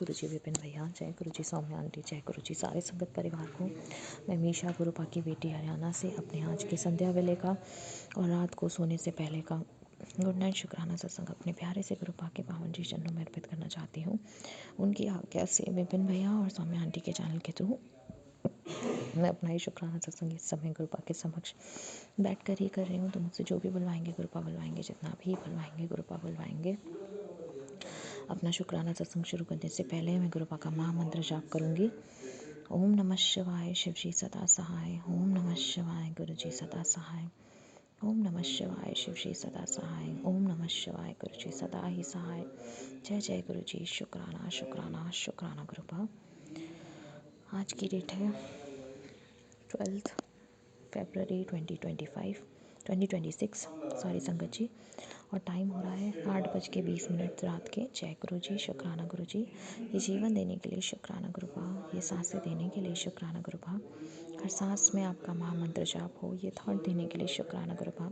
गुरु जी विपिन भैया, जय गुरु जी सौम्या आंटी, जय गुरु जी सारे संगत परिवार को। मैं मीशा गुरुपा की बेटी हरियाणा से अपने आज के संध्या वेले का और रात को सोने से पहले का गुड नाइट शुक्राना सत्संग अपने प्यारे से गुरुपा के पावन जी चरणों में अर्पित करना चाहती हूँ। उनकी आज्ञा से विपिन भैया और सौम्या आंटी के चैनल के थ्रू मैं अपना ही शुक्राना सत्संग इस समय गुरुपा के समक्ष बैठ कर ही कर रही हूँ। तो मुझसे जो भी बुलवाएंगे गुरुपा बुलवाएंगे, जितना भी बुलवाएंगे गुरुपा बुलवाएंगे। अपना शुक्राना सत्संग शुरू करने से पहले मैं गुरुपा का महामंत्र जाप करूँगी। ओम नमः शिवाय, शिव जी सदा सहाय। ओम नमः शिवाय, गुरु जी सदा सहाय। ओम नमः शिवाय, शिव जी सदा सहाय। ओम नमः शिवाय, गुरु जी सदा ही सहाय। जय जय गुरु जी। शुक्राना शुक्राना शुक्राना गुरुपा। आज की डेट है 12 फरवरी 2026 सॉरी संगत जी, और टाइम हो रहा है 8:20 रात के। जय गुरु जी। शुक्राना गुरु जी, ये जीवन देने के लिए शुक्राना गुरुपा, ये सांसें देने के लिए शुक्राना गुरुपा, हर सांस में आपका महामंत्र जाप हो, ये थॉट देने के लिए शुक्राना गुरुपा,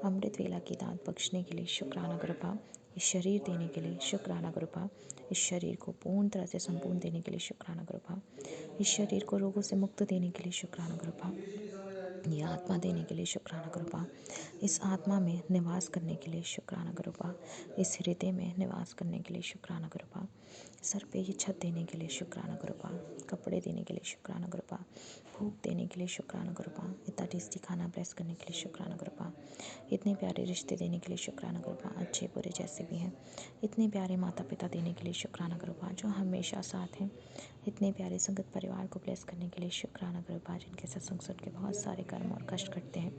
अमृत वेला की दात बख्शने के लिए शुक्राना गुरुपा, इस शरीर देने के लिए शुक्राना गुरुपा, इस शरीर को पूर्ण तरह से संपूर्ण देने के लिए शुक्राना गुरुपा, इस शरीर को रोगों से मुक्त देने के लिए शुक्राना गुरुपा, ये आत्मा देने के लिए शुक्राना गुरुपा, इस आत्मा में निवास करने के लिए शुक्राना गुरुपा, इस हृदय में निवास करने के लिए शुक्राना गुरुपा, सर पे ये छत देने के लिए शुक्राना गुरुपा, कपड़े देने के लिए शुक्राना गुरुपा, भूख देने के लिए शुक्राना गुरुपा, इतना टेस्टी खाना ब्लेस करने के लिए शुक्राना गुरुपा, इतने प्यारे रिश्ते देने के लिए शुक्राना गुरुपा, अच्छे बुरे जैसे भी हैं, इतने प्यारे माता पिता देने के लिए शुक्राना गुरुपा जो हमेशा साथ हैं, इतने प्यारे संगत परिवार को ब्लेस करने के लिए शुक्राना गुरुपा जिनके सत्संग सुन के बहुत सारे कर्म और कष्ट कटते हैं,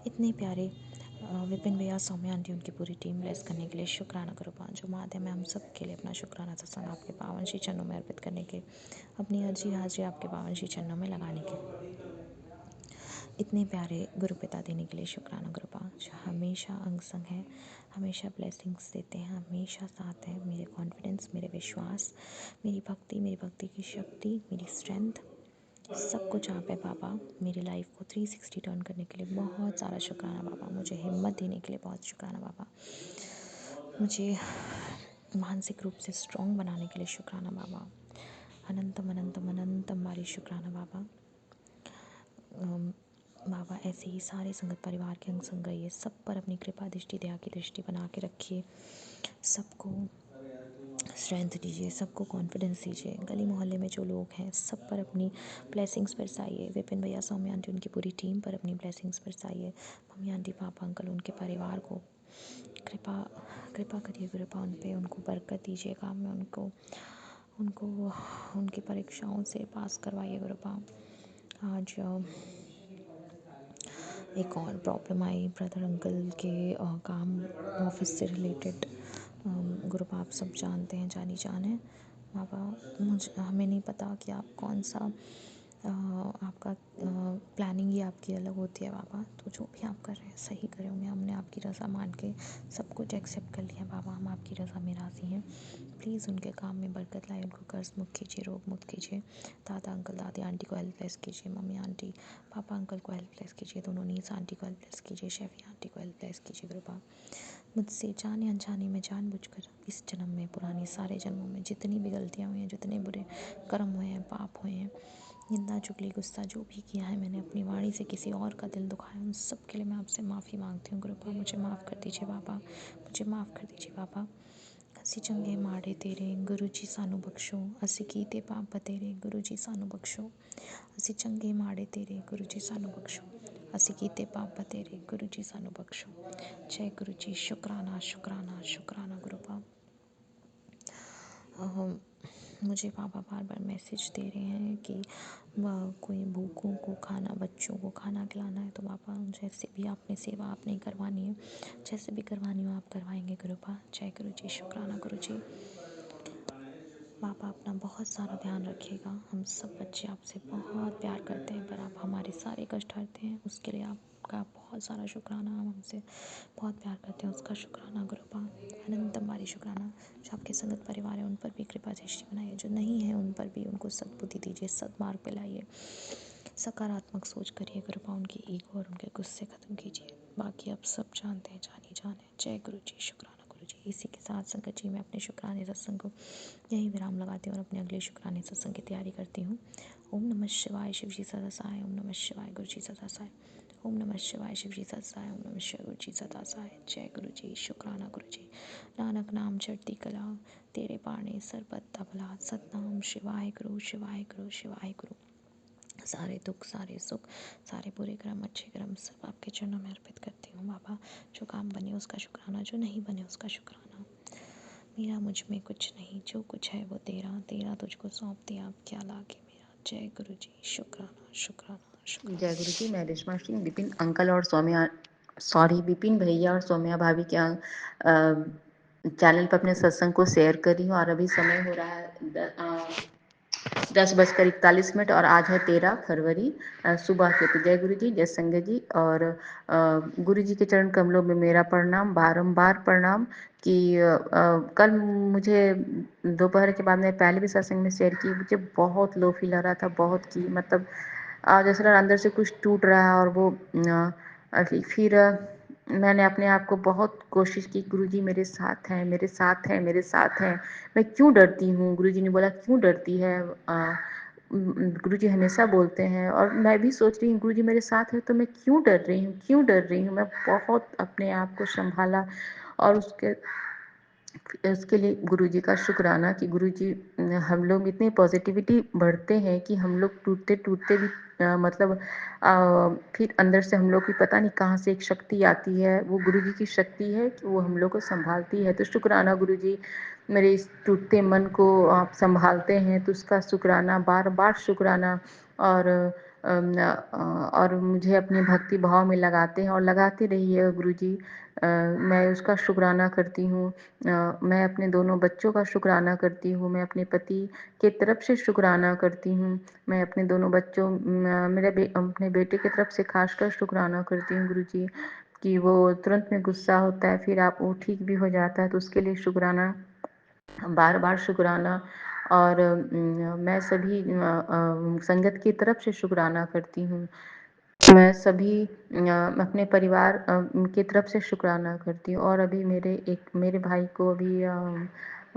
इतने प्यारे विपिन भैया, सौम्या आंटी, उनकी पूरी टीम ब्लेस करने के लिए शुक्राना गुरुपा जो माध्यम है हम सब के लिए अपना शुक्राना सत्संग आपके पावन श्री चरणों में अर्पित करने के, अपनी अर्जी हाजिरी आपके पावन श्री चरणों में लगाने के, इतने प्यारे गुरु पिता देने के लिए शुक्राना गुरुपा जो हमेशा अंग संग है, हमेशा ब्लेसिंग्स देते हैं, हमेशा साथ है, मेरे कॉन्फिडेंस, मेरे विश्वास, मेरी भक्ति की शक्ति, मेरी स्ट्रेंथ, सब कुछ आप है बाबा। मेरी लाइफ को 360 टर्न करने के लिए बहुत सारा शुक्राना बाबा, मुझे हिम्मत देने के लिए बहुत शुक्राना बाबा, मुझे मानसिक रूप से स्ट्रॉन्ग बनाने के लिए शुक्राना बाबा, अनंतम अनंतम अनंतम बारी शुक्राना बाबा। बाबा ऐसे ही सारे संगत परिवार के अंग संग गई है, सब पर अपनी कृपा दृष्टि दया की दृष्टि बना के रखिए, सबको स्ट्रेंथ दीजिए, सबको कॉन्फिडेंस दीजिए, गली मोहल्ले में जो लोग हैं सब पर अपनी ब्लेसिंग्स बरसाइए, विपिन भैया, सौम्या आंटी, उनकी पूरी टीम पर अपनी ब्लेसिंग्स बरसाइए, मम्मी आंटी, पापा अंकल, उनके परिवार को कृपा करिए गुरुपा उन पे, उनको बरकत दीजिए, काम में उनको उनकी परीक्षाओं से पास करवाइए गुरुपा। आज एक और प्रॉब्लम आई ब्रदर अंकल के काम ऑफिस से रिलेटेड, गुरुपा आप सब जानते हैं, जानी जान है बाबा। हमें नहीं पता कि आप कौन सा आपका प्लानिंग ही आपकी अलग होती है बाबा, तो जो भी आप कर रहे हैं सही करे होंगे, हमने आपकी रज़ा मान के सब कुछ एक्सेप्ट कर लिया बाबा, हम आपकी रज़ा में राज़ी हैं। प्लीज़ उनके काम में बरकत लाए, उनको कर्ज मुक्त कीजिए, रोग मुक्त कीजिए, दादा अंकल दादी आंटी को हेल्प प्लेस कीजिए, मम्मी आंटी पापा अंकल को हेल्प प्लेस कीजिए, दोनों नीस आंटी को हेल्प प्लेस कीजिए, शेफी आंटी को हेल्प प्लेस कीजिए गुरुपा। मुझसे जाने अनजाने में जानबूझकर इस जन्म में, पुराने सारे जन्मों में जितनी भी गलतियाँ हुई हैं, जितने बुरे कर्म हुए हैं, पाप हुए हैं, निंदा चुगली गुस्सा जो भी किया है मैंने, अपनी वाणी से किसी और का दिल दुखाया, उन सब के लिए मैं आपसे माफ़ी मांगती हूँ गुरुपा, मुझे माफ़ कर दीजिए बाबा, मुझे माफ़ कर दीजिए बाबा। ਅਸੀਂ ਚੰਗੇ ਮਾੜੇ ਤੇਰੇ ਗੁਰੂ ਜੀ ਸਾਨੂੰ ਬਖਸ਼ੋ, ਅਸੀਂ ਕੀਤੇ ਪਾਪ ਬਤੇਰੇ ਗੁਰੂ ਜੀ ਸਾਨੂੰ ਬਖਸ਼ੋ, ਅਸੀਂ ਚੰਗੇ ਮਾੜੇ ਤੇਰੇ ਗੁਰੂ ਜੀ ਸਾਨੂੰ ਬਖਸ਼ੋ, ਅਸੀਂ ਕੀਤੇ ਪਾਪ ਬਤੇਰੇ ਗੁਰੂ ਜੀ ਸਾਨੂੰ ਬਖਸ਼ੋ। जय गुरु जी। शुक्राना शुक्राना शुक्राना गुरुपा। मुझे पापा बार बार मैसेज दे रहे हैं कि कोई भूखों को खाना, बच्चों को खाना खिलाना है, तो पापा जैसे भी आपने सेवा आपने करवानी है, जैसे भी करवानी हो आप करवाएंगे गुरुपा। जय गुरु जी। शुक्राना गुरु जी। पापा अपना बहुत सारा ध्यान रखिएगा, हम सब बच्चे आपसे बहुत प्यार करते हैं, पर आप हमारे सारे कष्ट हरते हैं, उसके लिए आपका बहुत सारा शुक्राना, हम हमसे बहुत प्यार करते हैं उसका शुक्राना गुरुपा, अनंतम बारी शुक्राना। जो आपके संगत परिवार है उन पर भी कृपा दृष्टि बनाइए, जो नहीं है उन पर भी उनको सद्बुद्धि दीजिए, सद्मार्ग पे लाइए, सकारात्मक सोच करिए गुरुपा, उनकी ईगो और उनके गुस्से ख़त्म कीजिए। बाकी आप सब जानते हैं, जानी जान है। जय गुरु जी। शुक्राना गुरु जी। इसी के साथ संगत जी मैं अपने शुक्राने सत्संग को यही विराम लगाती हूँ और अपने अगले शुक्राने सत्संग की तैयारी करती हूँ। ओम नमः शिवाय, शिव जी सदा सहाय। ओम नमः शिवाय, गुरु जी सदा सहाय। ओम नमः शिवाय, शिव जी सदा सहाय। ओम नमः शिवाय, गुरु जी सदा सहाय। जय गुरु जी, शुक्राना गुरु जी। नानक नाम चढ़ती कला, तेरे पाने सरबत तबला। सतनाम शिवाय गुरु, शिवाय गुरु, शिवाय गुरु। सारे दुख, सारे सुख, सारे बुरे कर्म, अच्छे कर्म सब आपके चरणों में अर्पित करती हूँ बाबा। जो काम बने उसका शुक्राना, जो नहीं बने उसका शुक्राना। मेरा मुझ में कुछ नहीं, जो कुछ है वो तेरा, तेरा तुझको सौंप दिया, अब क्या लागे मेरा। जय गुरु जी, शुक्राना शुक्राना शुक्राना। जय गुरु जी। मैं रेशमा सिंह विपिन अंकल और सौम्या, सॉरी विपिन भैया और सौम्या भाभी के चैनल पर अपने सत्संग को शेयर कर रही हूँ। और अभी समय हो रहा है 10:41 और आज है 13 फरवरी सुबह के। तो जय गुरु जी, जय संगत जी। और गुरु जी के चरण कमलों में मेरा प्रणाम, बारंबार प्रणाम। कि कल मुझे दोपहर के बाद में पहले भी सत्संग में शेयर की, मुझे बहुत लो फील आ रहा था, बहुत की मतलब जैसे ना अंदर से कुछ टूट रहा है। और वो फिर मैंने अपने आप को बहुत कोशिश की, गुरुजी मेरे साथ हैं, मेरे साथ हैं, मेरे साथ हैं, मैं क्यों डरती हूँ। गुरुजी ने बोला क्यों डरती है, गुरुजी हमेशा बोलते हैं। और मैं भी सोच रही हूँ गुरुजी मेरे साथ है तो मैं क्यों डर रही हूँ, क्यों डर रही हूँ। मैं बहुत अपने आप को संभाला और उसके लिए गुरुजी का शुक्राना कि गुरुजी हम लोग इतनी पॉजिटिविटी बढ़ते हैं कि हम लोग टूटते टूटते भी मतलब फिर अंदर से हम लोग की पता नहीं कहाँ से एक शक्ति आती है, वो गुरुजी की शक्ति है कि वो हम लोग को संभालती है। तो शुक्राना गुरुजी, मेरे इस टूटते मन को आप संभालते हैं, तो उसका शुक्राना, बार बार शुक्राना। और और मुझे अपने भक्ति भाव में लगाते हैं और लगाते रहिए गुरुजी। मैं उसका शुक्राना करती हूँ। मैं अपने दोनों बच्चों का शुक्राना करती हूँ, मैं अपने पति के तरफ से शुक्राना करती हूँ, मैं अपने दोनों बच्चों अपने बेटे की तरफ से खासकर शुक्राना करती हूँ गुरुजी। कि वो तुरंत में गुस्सा होता है, फिर आप वो ठीक भी हो जाता है, तो उसके लिए शुक्राना, बार बार शुक्राना। और मैं सभी संगत की तरफ से शुक्राना करती हूँ। मैं सभी अपने परिवार की तरफ से शुक्राना करती हूँ। और अभी मेरे भाई को अभी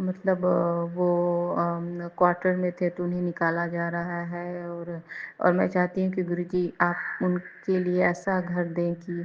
मतलब वो क्वार्टर में थे तो उन्हें निकाला जा रहा है। और मैं चाहती हूँ कि गुरुजी आप उनके लिए ऐसा घर दें कि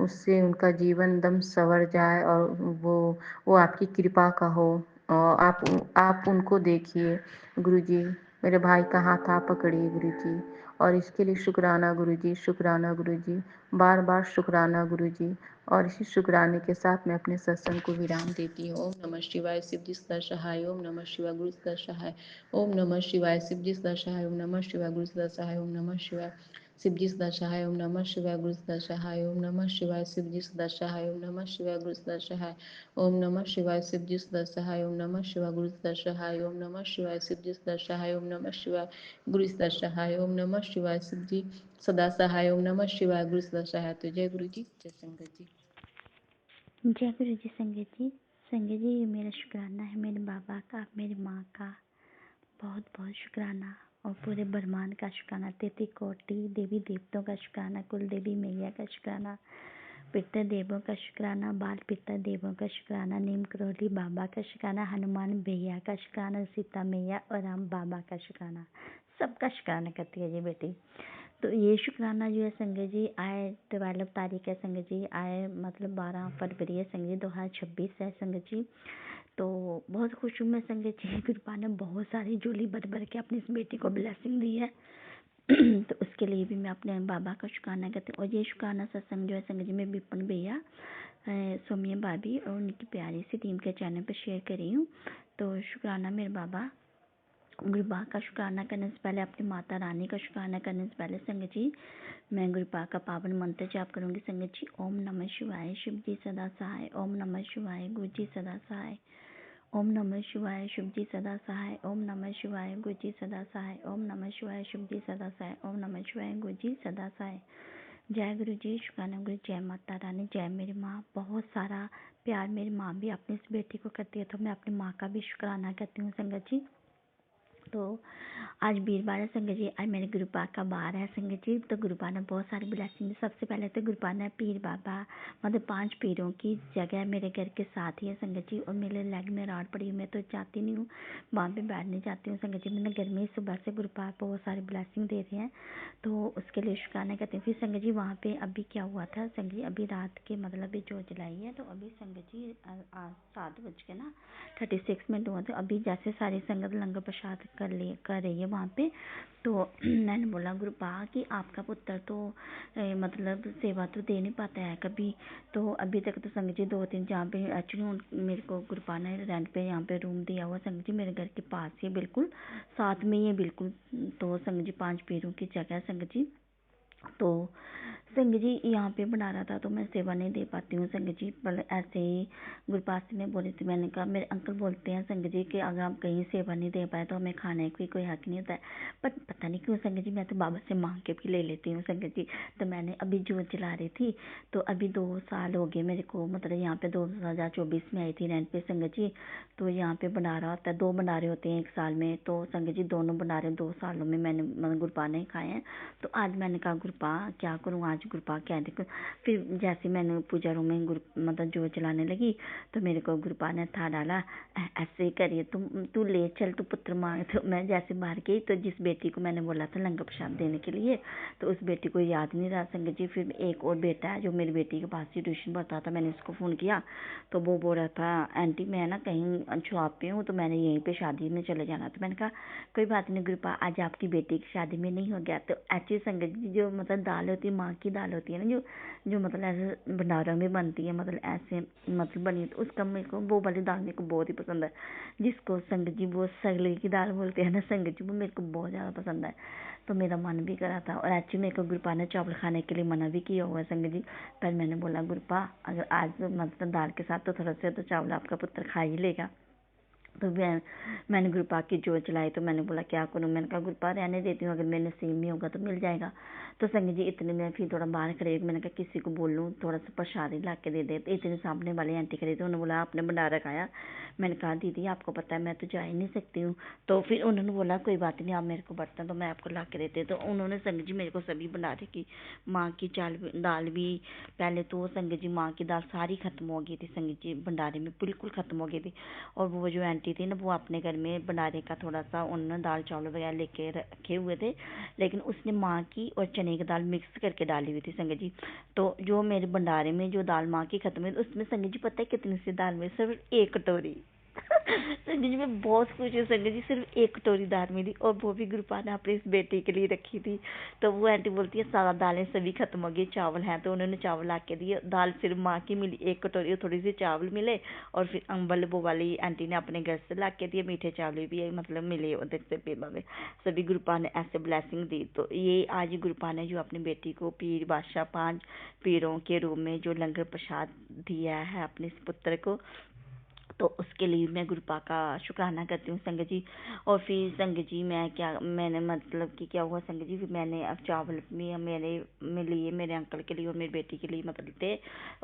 उससे उनका जीवन दम संवर जाए और वो आपकी कृपा का हो। आप उनको देखिए गुरुजी, मेरे भाई का हाथ आप पकड़िए गुरुजी। और इसके लिए शुक्राना गुरुजी, शुक्राना गुरुजी, बार बार शुक्राना गुरुजी। और इसी शुक्राने के साथ मैं अपने सत्संग को विराम देती हूँ। ओम नमः शिवाय, शिव जी सदा सहाय। ओम नमः शिवाय, गुरु सदा सहाय। ओम नमः शिवाय, शिव जी सदा सहाय। ओम नमः शिवाय, गुरु सदा सहाय। ओम नमः शिवाय, शिव जी सदा सहाय। ओम नमः शिवाय, गुरु सदा सहाय। ओम नमः शिवाय, शिव जी सदा सहाय। ओम नमः शिवाय, गुरु सदा सहाय। ओम नमः शिवाय, शिव जी सदा सहाय। ओम नमः शिवाय, गुरु सदा सहाय। ओम नमः शिवाय, शिव जी सदा सहाय। ओम नमः शिवाय, गुरु सदा सहाय। ओम नमः शिवाय, शिव जी सदा सहाय। ओम नमः शिवाय, गुरु सदा सहाय। तो जय गुरु जी, जय संगत जी। जय गुरु जी। संगत जी, संगत जी, ये मेरा शुक्राना है मेरे बाबा का, मेरी माँ का, बहुत बहुत शुक्राना। और पूरे ब्रह्मांड का शुक्राना, 33 कोटि देवी देवताओं का शुक्राना, कुल देवी मैया का शुक्राना, पितर देवों का शुक्राना, बाल पितर देवों का शुक्राना, नीम करोली बाबा का शुक्राना, हनुमान भैया का शुक्राना, सीता मैया और राम बाबा का शुक्राना, सबका शुक्राना करती है जी बेटी। तो ये शुक्राना जो है संगत जी आए 12 तारीख है संगत जी, आए मतलब 12 फरवरी है संगत जी, 2026 है संगत जी। तो बहुत खुश हूँ मैं संगत जी, कृपा ने बहुत सारी झोली भर भर के अपनी इस बेटी को ब्लेसिंग दी है। तो उसके लिए भी मैं अपने बाबा का शुक्राना करती हूँ। और ये शुक्राना सत्संग जो है संगत जी में विपिन भैया, सौम्या भाभी और उनकी प्यारी सी टीम के चैनल पर शेयर कर रही हूँ। तो शुक्राना मेरे बाबा, गुरुबा का शुक्राना करने से पहले, अपनी माता रानी का शुक्राना करने से पहले संगत जी मैं गुरुबा का पावन मंत्र जाप करूंगी संगत जी। ओम नमः शिवाय, शिव जी सदा सहाय। ओम नमः शिवाय, गुरु जी सदा सहाय। ओम नमः शिवाय, शिव जी सदा सहाय। ओम नमः शिवाय, गुरु जी सदा सहाय। ओम नमः शिवाय, शिव जी सदा सहाय। ओम नमः शिवाय, गुरु जी सदा सहाय। जय गुरु जी, शुक्राना गुरु, जय माता रानी, जय मेरी माँ। बहुत सारा प्यार मेरी माँ भी अपनी इस बेटी को करती है, तो मैं अपनी माँ का भी शुक्राना करती हूँ संगत जी। तो आज वीरवार है संगत जी, आज मेरे गुरुपा का बार है संगत जी। तो गुरुपा ने बहुत सारी ब्लेसिंग दी। सबसे पहले तो गुरुपा ने पीर बाबा मतलब 5 पीरों की जगह मेरे घर के साथ ही है संगत जी। और मेरे लेग में राड पड़ी, मैं तो जाती नहीं हूँ वहाँ पे, बैठने जाती हूँ संगत जी। मैंने घर में सुबह से गुरुपा बहुत सारी ब्लेसिंग दे रहे हैं, तो उसके लिए शुक्राना करती हूँ। फिर संगत जी वहाँ पे अभी क्या हुआ था संगत जी, अभी रात के मतलब अभी जो जलाई है, तो अभी संगत जी 7:36 हुआ। तो अभी जैसे सारी संगत लंगर प्रसाद कर रही है वहाँ पे, तो मैंने बोला गुरुपा कि आपका पुत्र तो मतलब सेवा तो दे नहीं पाता है कभी, तो अभी तक तो संगत जी 2-3 जहाँ पे एक्चुअली मेरे को गुरुपा ने रेंट पे यहाँ पे रूम दिया हुआ संगत जी, मेरे घर के पास ही बिल्कुल साथ में ही है बिल्कुल। तो संगत जी 5 पीरों की जगह संगत जी। तो संगत जी यहाँ पे बना रहा था, तो मैं सेवा नहीं दे पाती हूँ संगत जी। पर ऐसे ही गुरपास ने बोली थी, मैंने कहा मेरे अंकल बोलते हैं संगत जी कि अगर आप कहीं सेवा नहीं दे पाए तो हमें खाने की कोई हक नहीं होता है। पर पता नहीं क्यों संगत जी, मैं तो बाबा से मांग के भी ले लेती हूँ संगत जी। तो मैंने अभी जोत जला रही थी, तो अभी 2 साल हो गए मेरे को, मतलब यहाँ पे 2024 में आई थी रेंट पे संगत जी। तो यहाँ पे बना रहा होता है, 2 भंडारे होते हैं 1 साल में, तो संगत जी दोनों भंडारे 2 सालों में मैंने गुरुपा ने खाए हैं। तो आज मैंने कहा गुरुपा क्या करूँ, आज गुरुपा क्या देखो। फिर जैसे मैंने पूजा रूम में मतलब जो चलाने लगी, तो मेरे को गुरुपा ने था डाला, ऐसे ही करिए तू ले चल, तू पुत्र मांग। तो मैं जैसे बाहर गई, तो जिस बेटी को मैंने बोला था लंगर प्रसाद देने के लिए, तो उस बेटी को याद नहीं रहा संगत जी। फिर एक और बेटा है जो मेरी बेटी के पास ही ट्यूशन पढ़ता था, मैंने उसको फ़ोन किया, तो वो बोल रहा था आंटी मैं ना कहीं शॉप पे हूँ, तो मैंने यहीं पे शादी में चले जाना। तो मैंने कहा कोई बात नहीं गुरुपा, आज आपकी बेटी की शादी में नहीं हो गया। तो ऐसी संगत जी जो मतलब दाल होती है, माँ की दाल होती है ना, जो मतलब ऐसे भंडारों में बनती है, मतलब ऐसे मतलब बनी, तो उसका मेरे को वो वाली दाल मेरे को बहुत ही पसंद है, जिसको संगत जी वो सगले की दाल बोलते हैं ना संगत जी, वो मेरे को बहुत ज़्यादा पसंद है। तो मेरा मन भी करा था, और एक्चुअली मेरे को गुरुपा ने चावल खाने के लिए मना भी किया हुआ है संगत जी। पर मैंने बोला गुरुपा अगर आज मतलब दाल के साथ तो थोड़ा सा तो चावल आपका पुत्र खा ही लेगा। तो मैंने गुरुपा की जोत चलाई, तो मैंने बोला क्या करूँ, मैंने कहा गुरुपा रहने देती हूँ, अगर मेरे नसीब में होगा तो मिल जाएगा। तो संगत जी इतने में फिर थोड़ा बाहर खड़े, मैंने कहा किसी को बोल लूँ थोड़ा सा प्रसाद ला के दे दे। तो इतने सामने वाले आंटी खड़े थे, उन्होंने बोला आपने भंडारा खाया। मैंने कहा दीदी आपको पता है मैं तो जा ही नहीं सकती हूँ। तो फिर उन्होंने बोला कोई बात नहीं, आप मेरे को बर्तन तो मैं आपको ला के देते। तो उन्होंने संगत जी मेरे को सभी भंडारे की, माँ की दाल भी, पहले तो संगत जी माँ की दाल सारी खत्म हो गई थी संगत जी, भंडारे में बिल्कुल खत्म हो गई थी। और वो जो आंटी थी ना, वो अपने घर में भंडारे का थोड़ा सा उन्होंने दाल चावल वगैरह लेके रखे हुए थे, लेकिन उसने माँ की और चने की दाल मिक्स करके डाली हुई थी संगत जी। तो जो मेरे भंडारे में जो दाल माँ की खत्म हुई, उसमें संगत जी पता है कितनी सी दाल में, सिर्फ 1 कटोरी। संगत जी मैं बहुत खुश हूँ संगत जी, सिर्फ 1 कटोरी दाल मिली, और वो भी गुरुपा ने अपनी इस बेटी के लिए रखी थी। तो वो आंटी बोलती है सारा दालें सभी खत्म हो गई, चावल हैं, तो उन्होंने चावल ला के दिए, दाल सिर्फ माँ की मिली 1 कटोरी, थोड़ी सी चावल मिले, और फिर अम्बल वो वाली आंटी ने अपने घर से ला के दिए, मीठे चावल भी मतलब मिले उधर से पेमा में, सभी गुरुपा ने ऐसे ब्लेसिंग दी। तो ये आज गुरुपा ने जो अपनी बेटी को पीर बादशाह 5 पीरों के रूप में जो लंगर प्रसाद दिया है अपने इस पुत्र को, तो उसके लिए मैं गुरुपा का शुक्राना करती हूँ संगत जी। और फिर संगत जी मैंने मतलब कि क्या हुआ संगत जी, फिर मैंने अब चावल भी मेरे लिए, मेरे अंकल के लिए और मेरी बेटी के लिए मतलब थे,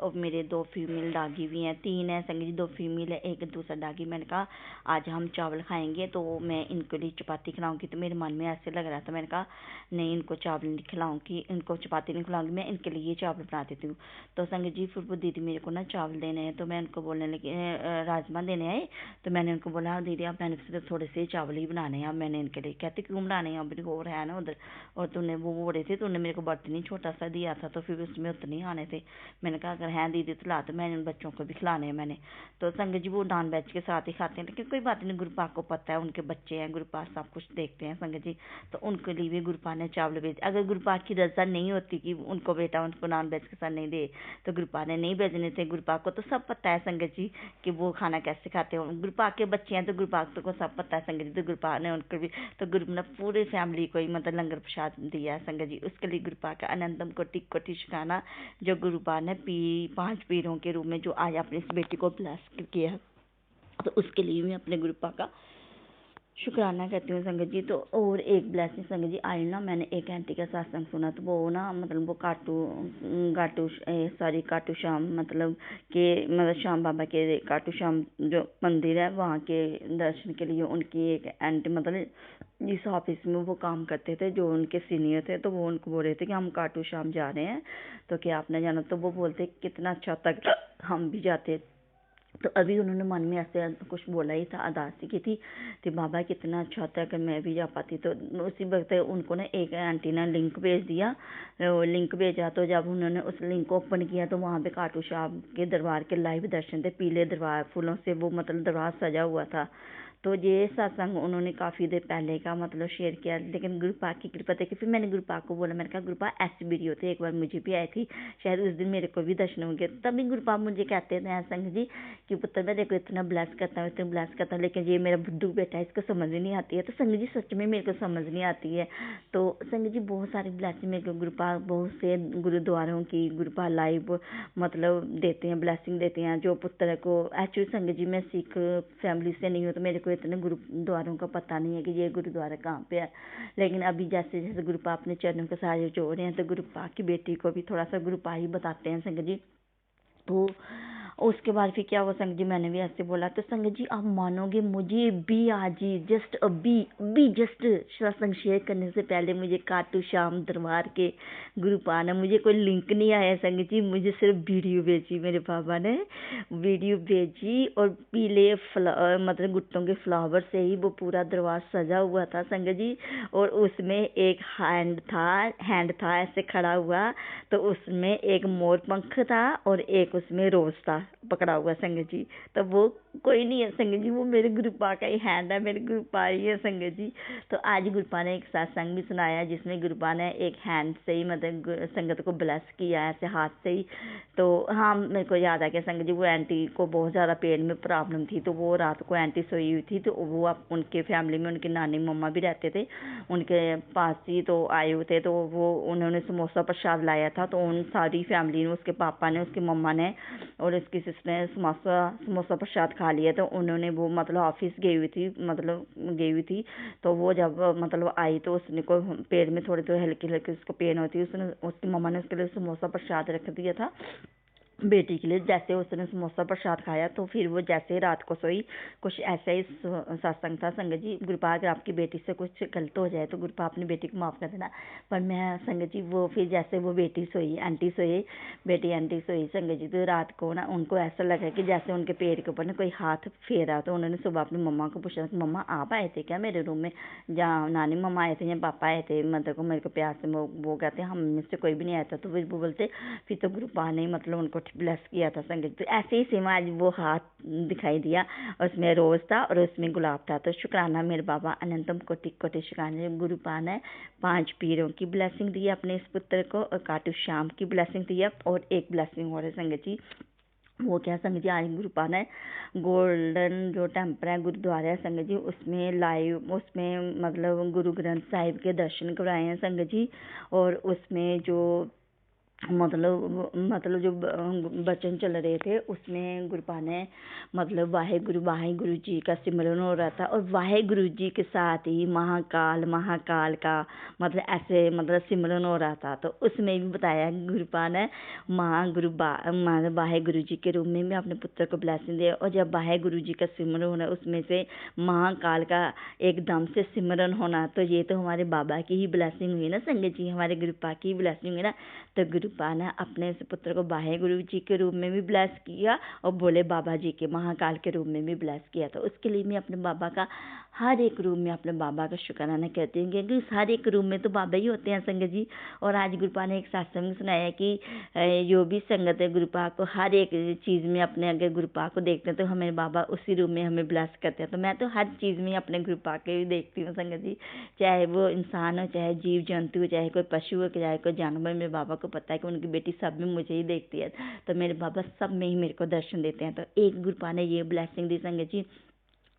और मेरे 2 फीमेल डागी भी हैं, 3 है संगत जी, 2 फीमेल है, एक दूसरा डागी। मैंने कहा आज हम चावल खाएंगे तो मैं इनके लिए चपाती खिलाऊंगी। तो मेरे मन में ऐसे लग रहा था, मैंने कहा नहीं इनको चावल नहीं खिलाऊंगी, इनको चपाती नहीं खिलाऊंगी, मैं इनके लिए चावल बना देती हूँ। तो संगत जी फिर वो दीदी मेरे को ना चावल देने हैं, तो मैं उनको बोलने लगी राजमा देने आए, तो मैंने उनको बोला दीदी आप मैंने सिर्फ थोड़े से चावल ही बनाने हैं, अब मैंने इनके लिए। कहती क्यों बनाने हैं, अब और है ना उधर, और तूने वो बोले थे, तूने मेरे को बर्तन ही छोटा सा दिया था, तो फिर उसमें उतने ही आने थे। मैंने कहा अगर हैं दीदी तो ला, तो मैंने इन बच्चों को भी खिलाने हैं मैंने। तो संगत जी वो नॉन वेज के साथ ही खाते हैं, लेकिन कोई बात नहीं, गुरुपा को पता है उनके बच्चे हैं, गुरुपा सब कुछ देखते हैं संगत जी, तो उनके लिए भी गुरुपा ने चावल भेज। अगर गुरुपा की रजा नहीं होती कि उनको बेटा उनको नॉन वेज के साथ नहीं दे, तो गुरुपा ने नहीं भेजने थे। गुरुपा को तो सब पता है संगत जी कि वो खाना कैसे खाते हैं, गुरुपा के बच्चे हैं, तो गुरुपा को सब पता है संगत जी। तो गुरुपा ने उनको भी, तो गुरु ने पूरी फैमिली को ही मतलब लंगर प्रसाद दिया है संगत जी। उसके लिए गुरुपा का अनंतम कोटि कोटि शुक्राना, जो गुरुपा ने 5 पीरों के रूप में जो आज अपनी इस बेटी को ब्लेस किया, तो उसके लिए मैं अपने गुरुपा का शुक्राना करती हूँ संगत जी। तो और एक ब्लेसिंग संगत जी, आज ना मैंने एक आंटी का सत्संग सुना, तो वो ना मतलब वो खाटू श्याम मतलब श्याम बाबा के खाटू श्याम जो मंदिर है वहाँ के दर्शन के लिए उनकी एक आंटी मतलब जिस ऑफिस में वो काम करते थे, जो उनके सीनियर थे, तो वो उनको बोल रहे थे कि हम खाटू श्याम जा रहे हैं, तो क्या आपने जाना? तो वो बोलते कितना अच्छा तक हम भी जाते। तो अभी उन्होंने मन में ऐसे कुछ बोला ही था, अरदास की थी कि बाबा कितना अच्छा होता है अगर मैं भी जा पाती। तो उसी वक्त उनको ना एक आंटी ने लिंक भेज दिया, लिंक भेजा। तो जब उन्होंने उस लिंक को ओपन किया तो वहाँ पे खाटू श्याम के दरबार के लाइव दर्शन थे, पीले दरबार फूलों से वो मतलब दरबार सजा हुआ था। तो ये सत्संग उन्होंने काफ़ी देर पहले का मतलब शेयर किया, लेकिन गुरुपाक की कृपा देखी। फिर मैंने गुरुपाक को बोला, मैंने कहा गुरुपाक ऐसी वीडियो थी, एक बार मुझे भी आई थी, शायद उस दिन मेरे को भी दर्शन होंगे। तभी गुरुपाक मुझे कहते थे संग जी कि पुत्र मैं देखो इतना ब्लेस करता हूँ, इतना ब्लेस करता हूँ, लेकिन ये मेरा बुद्धू बेटा है, इसको समझ नहीं आती है। तो संग जी सच में मेरे को समझ नहीं आती है। तो संग जी बहुत सारी ब्लेसिंग मेरे को गुरुपाक बहुत से गुरुद्वारों की गुरुपाक लाइव मतलब देते हैं, ब्लेसिंग देते हैं जो पुत्र को। एक्चुअली संग जी मैं सिख फैमिली से नहीं हूँ, तो मेरे को इतने गुरुद्वारों का पता नहीं है कि ये गुरुद्वारा कहाँ पे है। लेकिन अभी जैसे जैसे गुरुपाक अपने चरणों के साथ जोड़ रहे हैं, तो गुरुपाक की बेटी को भी थोड़ा सा गुरुपाक ही बताते हैं संग जी। तो उसके बाद फिर क्या हुआ संगत जी, मैंने भी ऐसे बोला। तो संगत जी आप मानोगे, मुझे भी आज ही जस्ट अभी जस्ट सत्संग शेयर करने से पहले मुझे खाटू श्याम दरबार के गुरुपाक ने मुझे कोई लिंक नहीं आया संगत जी, मुझे सिर्फ वीडियो भेजी, मेरे पापा ने वीडियो भेजी। और पीले मतलब गुट्टों के फ्लावर से ही वो पूरा दरबार सजा हुआ था संगत जी। और उसमें एक हैंड था ऐसे खड़ा हुआ, तो उसमें एक मोर पंख था और एक उसमें रोज था पकड़ा हुआ संगत जी। तो वो कोई नहीं है संगत जी, वो मेरे गुरुपाक का ही हैंड है, मेरे गुरुपाक ही है संगत जी। तो आज गुरुपाक ने एक सत्संग भी सुनाया जिसमें गुरुपाक ने एक हैंड से ही मतलब संगत को ब्लेस किया ऐसे हाथ से ही। तो हाँ मेरे को याद आ गया संगत जी, वो आंटी को बहुत ज़्यादा पेट में प्रॉब्लम थी, तो वो रात को आंटी सोई हुई थी। तो वो उनके फैमिली में उनके नानी मम्मा भी रहते थे उनके पास ही, तो आए हुए थे। तो वो उन्होंने समोसा प्रसाद लाया था, तो उन सारी फैमिली ने, उसके पापा ने, उसकी मम्मा ने और उसकी सिस्टर ने समोसा प्रसाद खा लिया। तो उन्होंने वो मतलब ऑफिस गई हुई थी। तो वो जब मतलब आई तो उसने को पेट में थोड़ी थोड़ी हल्की उसको पेन होती, उसने उसकी मम्मा ने उसके लिए समोसा प्रसाद रख दिया था बेटी के लिए। जैसे उसने समोसा प्रसाद खाया तो फिर वो जैसे रात को सोई, कुछ ऐसा ही सत्संग था संगत जी। गुरुपाक अगर आपकी बेटी से कुछ गलत हो जाए तो गुरुपाक अपनी बेटी को माफ़ कर देना। पर मैं संगत जी वो फिर जैसे वो बेटी सोई, बेटी आंटी सोई संगत जी, तो रात को ना उनको ऐसा लगा कि जैसे उनके पेट के ऊपर ना कोई हाथ फेरा। तो उन्होंने सुबह अपनी मम्मा को पूछा कि मम्मा आप आए थे क्या मेरे रूम में, या नानी मम्मा आए थे या पापा आए थे, मतलब को मेरे को प्यार से वो कहते हैं हम में से कोई भी नहीं आया था। तो फिर वो बोलते फिर तो गुरुपाक ने मतलब उनको ब्लेस किया था संगत। तो ऐसे ही सेम आज वो हाथ दिखाई दिया, उसमें रोज था और उसमें गुलाब था। तो शुक्राना मेरे बाबा अनंतम कोटि कोटि शुक्राना। गुरुपाक ने 5 पीरों की ब्लेसिंग दी अपने इस पुत्र को, और खाटू श्याम की ब्लेसिंग दी है। और एक ब्लेसिंग और है संगत जी, वो क्या संगत जी, आज गुरुपाक ने गोल्डन जो टेम्पल है गुरुद्वारा है संगत जी, उसमें लाइव उसमें मतलब गुरु ग्रंथ साहिब के दर्शन करवाए हैं संगत जी। और उसमें जो मतलब जो वचन चल रहे थे उसमें गुरुपाक ने मतलब वाहेगुरु जी का सिमरन हो रहा था, और वाहेगुरु जी के साथ ही महाकाल का मतलब ऐसे मतलब सिमरन हो रहा था। तो उसमें भी बताया गुरुपाक ने वाहेगुरु जी के रूप में भी अपने पुत्र को ब्लेसिंग दिया। और जब वाहेगुरु जी का सिमरन होना, उसमें से महाकाल का एकदम से सिमरन होना, तो ये तो हमारे बाबा की ही ब्लेसिंग हुई ना संगत जी, हमारे गुरुपाक की ही ब्लेसिंग हुई ना। तो गुरुपाक ने अपने इस पुत्र को वाहेगुरु जी के रूप में भी ब्लेस किया और भोले बाबा जी के महाकाल के रूप में भी ब्लेस किया। तो उसके लिए मैं अपने बाबा का हर एक रूप में अपने बाबा का शुक्राना कहती हूँ, क्योंकि हर एक रूप में तो बाबा ही होते हैं संगत जी। और आज गुरुपाक ने एक सत्संग सुनाया कि जो भी संगत है गुरुपाक को हर एक चीज़ में अपने अगर गुरुपाक को देखते हैं तो हमें बाबा उसी रूप में हमें ब्लेस करते हैं। तो मैं तो हर चीज़ में अपने गुरुपाक के भी देखती हूँ संगत जी, चाहे वो इंसान हो, चाहे जीव जंतु हो, चाहे कोई पशु हो, चाहे कोई जानवर। मेरे बाबा को पता है कि उनकी बेटी सब में मुझे ही देखती है, तो मेरे बाबा सब में ही मेरे को दर्शन देते हैं। तो एक गुरुपाक ने ये ब्लेसिंग दी संगत जी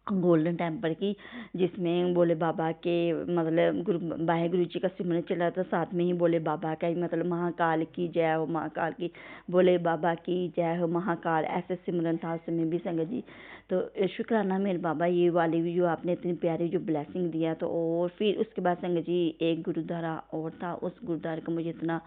गोल्डन टेम्पल की, जिसमें बोले बाबा के मतलब वाहेगुरु जी का सिमरन चला था, साथ में ही बोले बाबा का ही मतलब महाकाल की जय हो, महाकाल की बोले बाबा की जय हो, महाकाल ऐसे सिमरन था उसमें भी संगत जी। तो शुक्राना मेरे बाबा, ये वाली भी जो आपने इतनी प्यारी जो ब्लेसिंग दिया। तो और फिर उसके बाद संगत जी एक गुरुद्वारा और था, उस गुरुद्वारे का मुझे इतना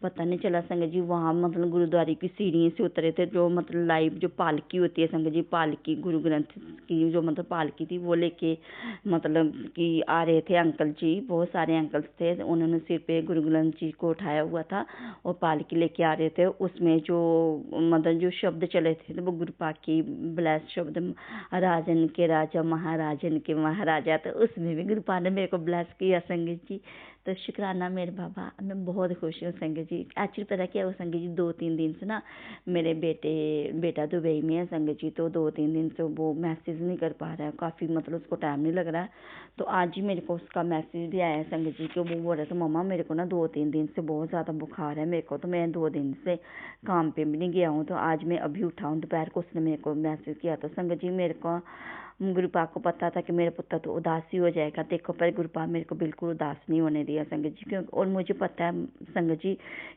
पता नहीं चला संगत जी। वहाँ मतलब गुरुद्वारे की सीढ़ी से उतरे थे, जो मतलब लाइव जो पालकी होती है संगत जी, पालकी गुरु ग्रंथ की जो मतलब पालकी थी वो लेके मतलब कि आ रहे थे अंकल जी, बहुत सारे अंकल्स थे, उन्होंने सिर पे गुरु ग्रंथ जी को उठाया हुआ था और पालकी लेके आ रहे थे। उसमें जो मतलब जो शब्द चले थे वो गुरु पाक की ब्लेस शब्द, राजन के राजा महाराजन के महाराजा, तो उसमें भी गुरु पाक ने मेरे को ब्लेस किया संगत जी। तो शुक्राना मेरे बाबा, मैं बहुत खुश हूँ संगत जी। एक्चुअली पता क्या हुआ संगत जी, 2-3 दिन से ना मेरे बेटा दुबई में है संगत जी, तो 2-3 दिन से वो मैसेज नहीं कर पा रहा है, काफ़ी मतलब उसको टाइम नहीं लग रहा है। तो आज ही मेरे को उसका मैसेज भी आया है संगत जी, कि वो बोल रहा था मम्मा मेरे को ना 2-3 दिन से बहुत ज़्यादा बुखार है मेरे को, तो मैं 2 दिन से काम पे भी नहीं गया हूँ। तो आज मैं अभी उठा हूँ, दोपहर को उसने मेरे को मैसेज किया। तो संगत जी मेरे को गुरु पाक को पता था कि मेरा पुत्र तो उदास ही हो जाएगा, देखो पर गुरु पाक मेरे को बिल्कुल उदास नहीं होने दिया संगत जी, क्यों। और मुझे पता है संगत जी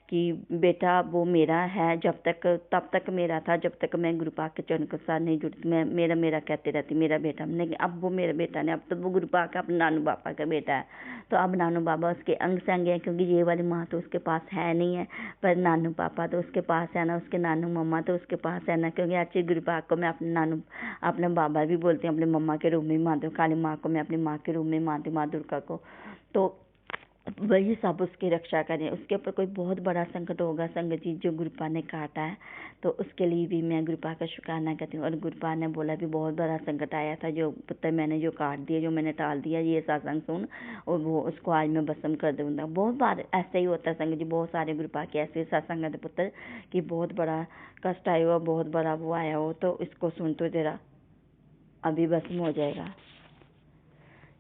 कि बेटा वो मेरा है, जब तक तब तक मेरा था जब तक मैं गुरु पाक के चरण के साथ नहीं जुड़ी। मैं मेरा कहती रहती मेरा बेटा, लेकिन अब वो मेरा बेटा नहीं, अब तो वो गुरु पाक का अपने नानू बाबा का बेटा है। तो अब नानू बाबा उसके अंग संग है, क्योंकि ये वाली माँ तो उसके पास है नहीं है, पर नानू पापा तो उसके पास है ना, उसके नानू मम्मा तो उसके पास है ना। क्योंकि अच्छे गुरु पाक को मैं अपने बाबा भी बोलती हूँ, अपने मम्मा के रूप में मानती हूँ, काली माँ को मैं अपनी माँ के रूप में मानती हूँ, माँ दुर्गा को। तो वही सब उसकी रक्षा करें। उसके ऊपर कोई बहुत बड़ा संकट होगा संगत जी जो गुरुपा ने काटा है, तो उसके लिए भी मैं गुरुपा का शुक्राना करती हूँ। और गुरुपा ने बोला भी बहुत बड़ा संकट आया था, जो पुत्र मैंने जो काट दिया, जो मैंने टाल दिया, ये सत्संग सुन, और वो उसको आज मैं भस्म कर दूंगा। बहुत बार ऐसा ही होता है संगत जी, बहुत सारे गुरुपा के ऐसे सत्संग है पुत्र कि बहुत बड़ा कष्ट आया हो, बहुत बड़ा वो आया हो, तो इसको सुन तो तेरा अभी भस्म हो जाएगा।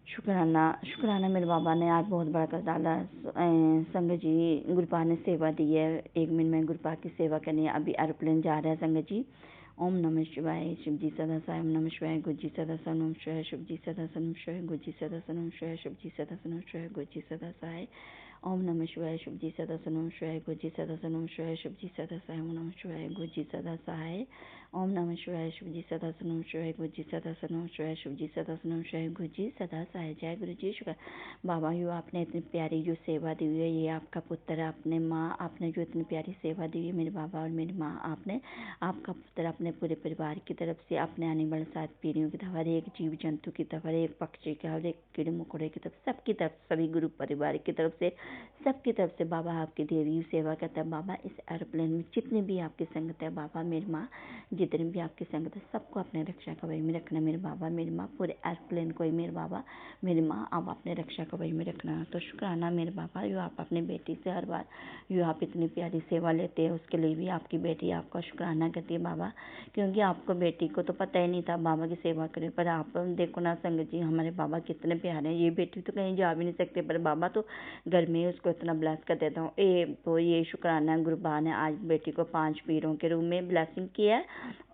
शुक्राना मेरे बाबा ने आज बहुत बड़ा कर डाला संगत जी। गुरुपा ने सेवा दी है, 1 मिनट में गुरुपा की सेवा करनी है। अभी एरोप्लेन जा रहा है संगत जी। ओम नमः शिवाय, शिव जी सदा साय, ओम नमः शिवाय, गुरु जी सदा सय, ओम शिवाय, शिव जी सदा सय, ओम शिवाय, गुरु जी सदा सय, ओम शिवाय, शिव जी सदा सय, ओम शिवाय, गुरु जी सदा साय, ओम नमः शिवाय, शिव जी सदा सय, ओम शिवाय, गुरु जी सदा सय, ओम शिवाय, शिव जी सदा साय, ओम नमः शिवाय, गुरु जी सदा साय, ओम नमः शिवाय, शिव जी सदा सय, ओम शिवाय, गुरु जी सदा सय, ओम शिवाय, शिव जी सदा सय, ओम शिवाय, गुरु जी सदा साय। जय गुरु जी। शुक्र बाबा, यो आपने इतनी प्यारी जो सेवा दी हुई है, ये आपका पुत्र, आपने माँ, आपने जो इतनी प्यारी सेवा दी हुई है मेरे बाबा और मेरी माँ, आपने आपका पुत्र अपने पूरे परिवार की तरफ से, अपने आने वाले 7 पीढ़ियों की तरफ, हर एक जीव जंतु की तरफ, हर एक पक्षी के, हर एक कीड़े मकोड़े की तरफ, सबकी तरफ, सभी गुरु परिवार की तरफ से, सबकी तरफ से बाबा आपकी देवी सेवा करता है। बाबा इस एरोप्लेन में जितनी भी आपकी संगत है बाबा, मेरी माँ, जितनी भी आपकी संगत है, सबको अपने रक्षा कवच में रखना मेरे बाबा, मेरी माँ, पूरे एरोप्लेन को ही मेरे बाबा मेरी माँ आप अपने रक्षा कवच में रखना। तो शुक्राना मेरे बाबा, जो आप अपनी बेटी से हर बार जो आप इतनी प्यारी सेवा लेते हैं, उसके लिए भी आपकी बेटी आपका शुक्राना करती है बाबा, क्योंकि आपको बेटी को तो पता ही नहीं था बाबा की सेवा करें। पर आप देखो ना संगत जी, हमारे बाबा कितने प्यारे हैं। ये बेटी तो कहीं जा भी नहीं सकते, पर बाबा तो घर में ही उसको इतना ब्लेस कर देता हूँ। तो ये शुक्राना गुरुबा ने आज बेटी को 5 पीरों के रूम में ब्लेसिंग किया है,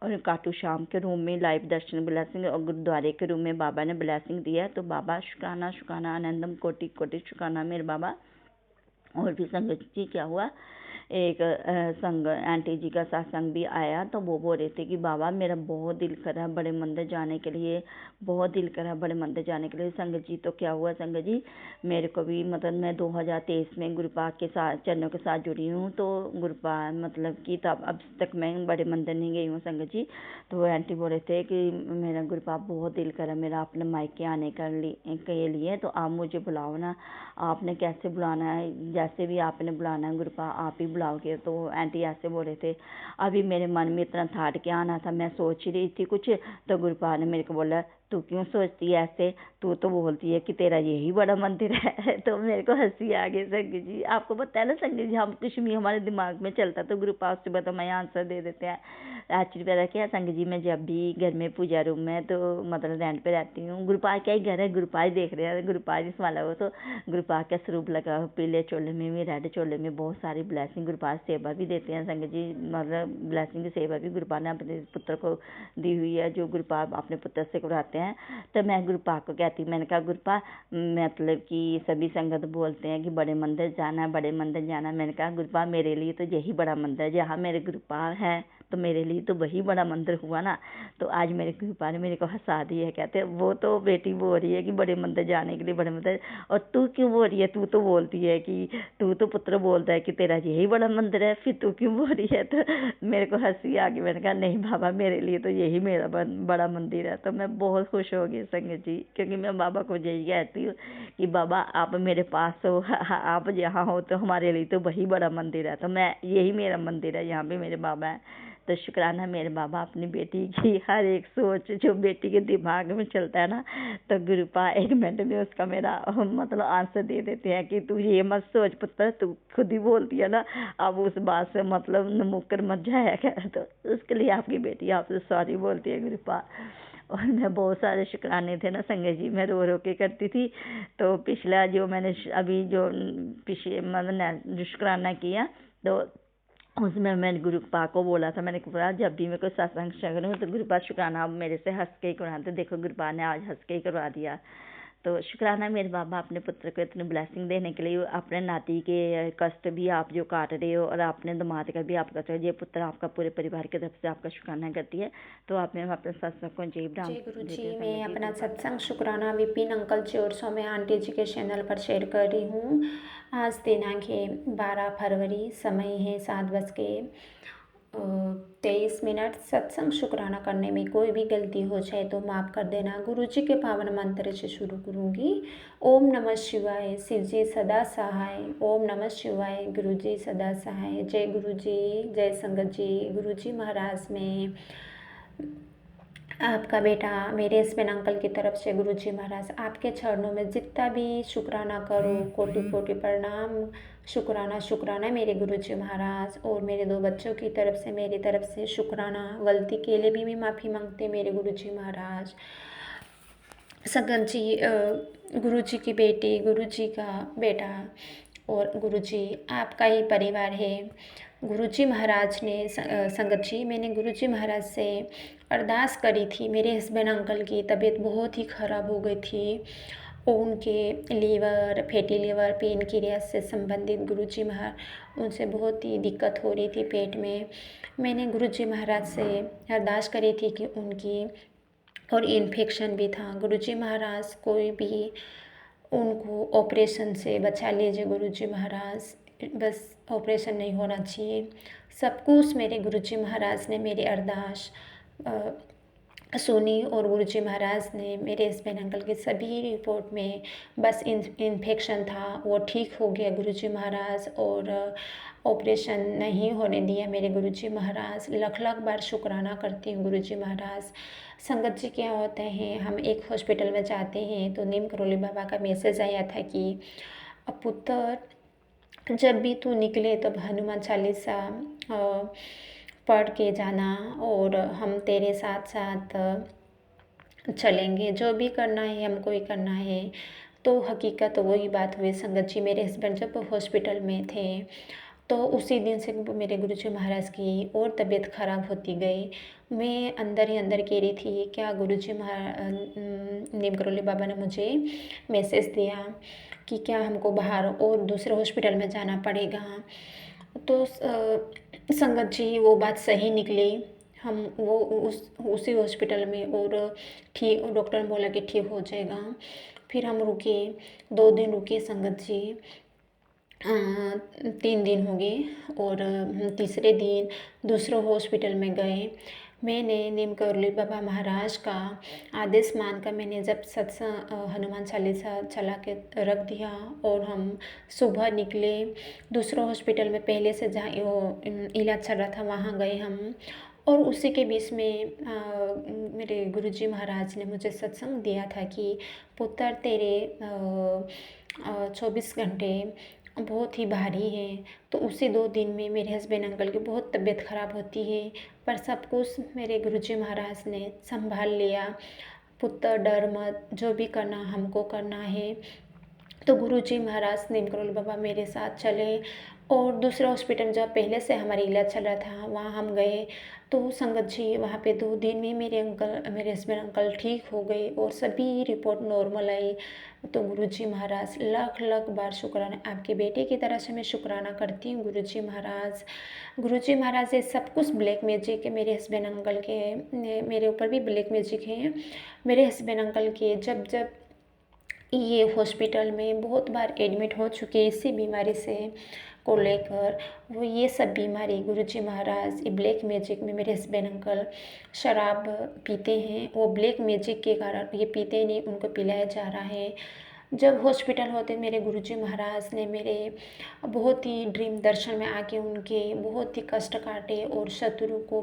और खाटू श्याम के रूम में लाइव दर्शन ब्लेसिंग, और गुरुद्वारे के रूम में बाबा ने ब्लेसिंग दिया है। तो बाबा शुक्राना, शुक्राना, आनंदम कोटि कोटि शुक्राना मेरे बाबा। और भी संगत जी क्या हुआ, एक संग आंटी जी का सत्संग भी आया, तो वो बोल रहे थे कि बाबा मेरा बहुत दिल कर रहा है बड़े मंदिर जाने के लिए, बहुत दिल कर रहा है बड़े मंदिर जाने के लिए संगत जी। तो क्या हुआ संगत जी, मेरे को भी मतलब मैं 2023 में गुरुपाक के साथ चरणों के साथ जुड़ी हूँ, तो गुरुपाक मतलब कि तब अब तक मैं बड़े मंदिर नहीं गई हूँ संगत जी। तो वो आंटी बोल रहे थे कि मेरा गुरुपाक बहुत दिल कर रहा है मेरा अपने मायके आने के लिए, तो आप मुझे बुलाओ ना, आपने कैसे बुलाना है, जैसे भी आपने बुलाना है गुरुपा आप ही बुलाओगे। तो आंटी ऐसे बोल रहे थे। अभी मेरे मन में इतना था कि आना था, मैं सोच रही थी कुछ, तो गुरुपा ने मेरे को बोला तू क्यों सोचती है ऐसे, तू तो बोलती है कि तेरा यही बड़ा मंदिर है। तो मेरे को हंसी आ गई संगत जी। आपको पता है ना संगत जी, हम कुछ भी हमारे दिमाग में चलता तो गुरुपा उससे बता मैं आंसर दे देते हैं। एक्चुअली पता क्या संगत जी, मैं जब भी घर में पूजा रूम में तो मतलब रेंट पे रहती हूँ, गुरुपा क्या ही घर है, गुरुपा ही देख रहे हैं, गुरुपा जिस वाला हो, तो गुरुपा का स्वरूप लगा हो, पीले चोले में भी, रेड चोले में, बहुत सारी ब्लेसिंग गुरुपा सेवा भी देते हैं संगत जी। मतलब ब्लेसिंग की सेवा भी गुरुपा ने अपने पुत्र को दी हुई है, जो गुरुपा अपने पुत्र से करवाते हैं। हैं। तो मैं गुरुपा को कहती, मैंने कहा गुरुपा मतलब कि सभी संगत बोलते हैं कि बड़े मंदिर जाना है, बड़े मंदिर जाना है। मैंने कहा गुरुपा मेरे लिए तो यही बड़ा मंदिर है, जहाँ मेरे गुरुपा है तो मेरे लिए तो वही बड़ा मंदिर हुआ ना। तो आज मेरे गुरुपा ने मेरे को हंसा दी है, कहते वो तो बेटी बोल रही है कि बड़े मंदिर जाने के लिए बड़े मंदिर, और तू क्यों बोल रही है, तू तो बोलती है कि तू तो पुत्र बोलता है कि तेरा यही बड़ा मंदिर है, फिर तू क्यों बोल रही है। तो मेरे को हंसी आ गई। मैंने कहा नहीं बाबा मेरे लिए तो यही मेरा बड़ा मंदिर है। तो मैं बहुत खुश हो गई संगत जी, क्योंकि मैं बाबा को यही कहती हूँ कि बाबा आप मेरे पास हो, आप यहाँ हो तो हमारे लिए तो वही बड़ा मंदिर है। तो मैं यही मेरा मंदिर है, यहाँ पे मेरे बाबा हैं। तो शुक्राना मेरे बाबा अपनी बेटी की हर एक सोच जो बेटी के दिमाग में चलता है ना, तो गुरुपा 1 मिनट में उसका मेरा मतलब आंसर दे देते हैं कि तू ये मत सोच पुत्र, तू खुद ही बोलती है ना, अब उस बात से मतलब मुकर मत जाया कर। तो उसके लिए आपकी बेटी आपसे सॉरी बोलती है गुरुपा। और मैं बहुत सारे शुक्राने थे ना संगत जी, मैं रो रो के करती थी। तो पिछला जो मैंने अभी जो पिछले मतलब जो शुक्राना किया, तो उसमें मैंने गुरुपा को बोला था, मैंने कहा जब भी मैं कोई सत्संग करूँ तो गुरुपा शुक्राना मेरे से हंस के ही करवाते। देखो गुरुपा ने आज हंस के ही करवा दिया। तो शुक्राना मेरे बाबा अपने पुत्र को इतनी ब्लेसिंग देने के लिए। अपने नाती के कष्ट भी आप जो काट रहे हो और अपने दामाद का भी आप कष्ट, ये पुत्र आपका पूरे परिवार की तरफ से आपका शुक्राना करती है। तो आप मैं अपने सत्संग को जय जय गुरु जी। मैं अपना सत्संग शुक्राना विपिन अंकल जी और सौम्या आंटी जी के चैनल पर शेयर कर रही हूँ। आज दिनांक है 12 फरवरी, समय है 7:23। सत्संग शुक्राना करने में कोई भी गलती हो जाए तो माफ़ कर देना। गुरु जी के पावन मंत्र से शुरू करूँगी। ओम नमः शिवाय, शिव जी सदा सहाय। ओम नमः शिवाय, गुरु जी सदा सहाय। जय गुरु जी, जय संगत जी। गुरु जी महाराज में आपका बेटा मेरे हस्बैंड अंकल की तरफ से गुरुजी महाराज आपके चरणों में जितना भी शुक्राना करो, कोटि कोटि प्रणाम। शुक्राना शुक्राना मेरे गुरुजी महाराज। और मेरे 2 बच्चों की तरफ से मेरी तरफ से शुक्राना। गलती के लिए भी मैं माफ़ी मांगते मेरे गुरुजी महाराज। संगत जी, गुरुजी की बेटी, गुरुजी का बेटा और गुरुजी आपका ही परिवार है। गुरुजी महाराज ने संगत जी, मैंने गुरुजी महाराज से अरदास करी थी। मेरे हस्बैंड अंकल की तबीयत बहुत ही ख़राब हो गई थी। उनके लीवर, फैटी लीवर, पेनक्रियास से संबंधित गुरुजी महाराज उनसे बहुत ही दिक्कत हो रही थी पेट में। मैंने गुरुजी महाराज से अरदास करी थी कि उनकी, और इन्फेक्शन भी था। गुरुजी महाराज कोई भी उनको ऑपरेशन से बचा लीजिए गुरुजी महाराज, बस ऑपरेशन नहीं होना चाहिए। सब कुछ मेरे गुरुजी महाराज ने मेरी अरदास सुनी और गुरुजी महाराज ने मेरे हस्बैंड अंकल की सभी रिपोर्ट में बस इन्फेक्शन था, वो ठीक हो गया गुरुजी महाराज, और ऑपरेशन नहीं होने दिया मेरे गुरुजी महाराज। लाख लाख बार शुक्राना करती हूँ गुरुजी महाराज। संगत जी क्या होते हैं, हम एक हॉस्पिटल में जाते हैं तो नीम करोली बाबा का मैसेज आया था कि पुत्र जब भी तू निकले तब हनुमान चालीसा पढ़ के जाना और हम तेरे साथ साथ चलेंगे, जो भी करना है हमको ही करना है। तो हकीकत वही बात हुई संगत जी। मेरे हस्बैंड जब हॉस्पिटल में थे तो उसी दिन से मेरे गुरुजी महाराज की और तबीयत ख़राब होती गई। मैं अंदर ही अंदर कह रही थी क्या गुरुजी नीम करोली बाबा ने मुझे मैसेज दिया कि क्या हमको बाहर और दूसरे हॉस्पिटल में जाना पड़ेगा। तो संगत जी वो बात सही निकली। हम वो उसी हॉस्पिटल में, और ठीक डॉक्टर ने बोला कि ठीक हो जाएगा। फिर हम रुके, 2 दिन रुके संगत जी, 3 दिन हो गए, और तीसरे दिन दूसरे हॉस्पिटल में गए। मैंने नीम करोली बाबा महाराज का आदेश मानकर मैंने जब सत्संग हनुमान चालीसा चला के रख दिया और हम सुबह निकले। दूसरा हॉस्पिटल में पहले से जहाँ इलाज चल रहा था वहाँ गए हम। और उसी के बीच में मेरे गुरुजी महाराज ने मुझे सत्संग दिया था कि पुत्र तेरे 24 घंटे बहुत ही भारी है। तो उसी 2 दिन में मेरे हस्बैंड अंकल की बहुत तबीयत ख़राब होती है, पर सब कुछ मेरे गुरुजी महाराज ने संभाल लिया। पुत्र डर मत, जो भी करना हमको करना है। तो गुरुजी महाराज नीम करोली बाबा मेरे साथ चले और दूसरा हॉस्पिटल जहाँ पहले से हमारा इलाज चल रहा था वहाँ हम गए। तो संगत जी वहाँ पे 2 दिन में मेरे हस्बैंड अंकल ठीक हो गए और सभी रिपोर्ट नॉर्मल आई। तो गुरुजी महाराज लाख लाख बार शुक्राना, आपके बेटे की तरह से मैं शुक्राना करती हूँ गुरुजी महाराज। गुरुजी महाराज ये सब कुछ ब्लैक मैजिक है मेरे हस्बैंड अंकल के, मेरे ऊपर भी ब्लैक मैजिक है। मेरे हस्बैंड अंकल के जब जब ये हॉस्पिटल में बहुत बार एडमिट हो चुके हैं इसी बीमारी से को लेकर, वो ये सब बीमारी गुरुजी महाराज ये ब्लैक मैजिक में मेरे हस्बैंड अंकल शराब पीते हैं, वो ब्लैक मैजिक के कारण ये पीते नहीं, उनको पिलाया जा रहा है। जब हॉस्पिटल होते मेरे गुरुजी महाराज ने मेरे बहुत ही ड्रीम दर्शन में आके उनके बहुत ही कष्ट काटे और शत्रु को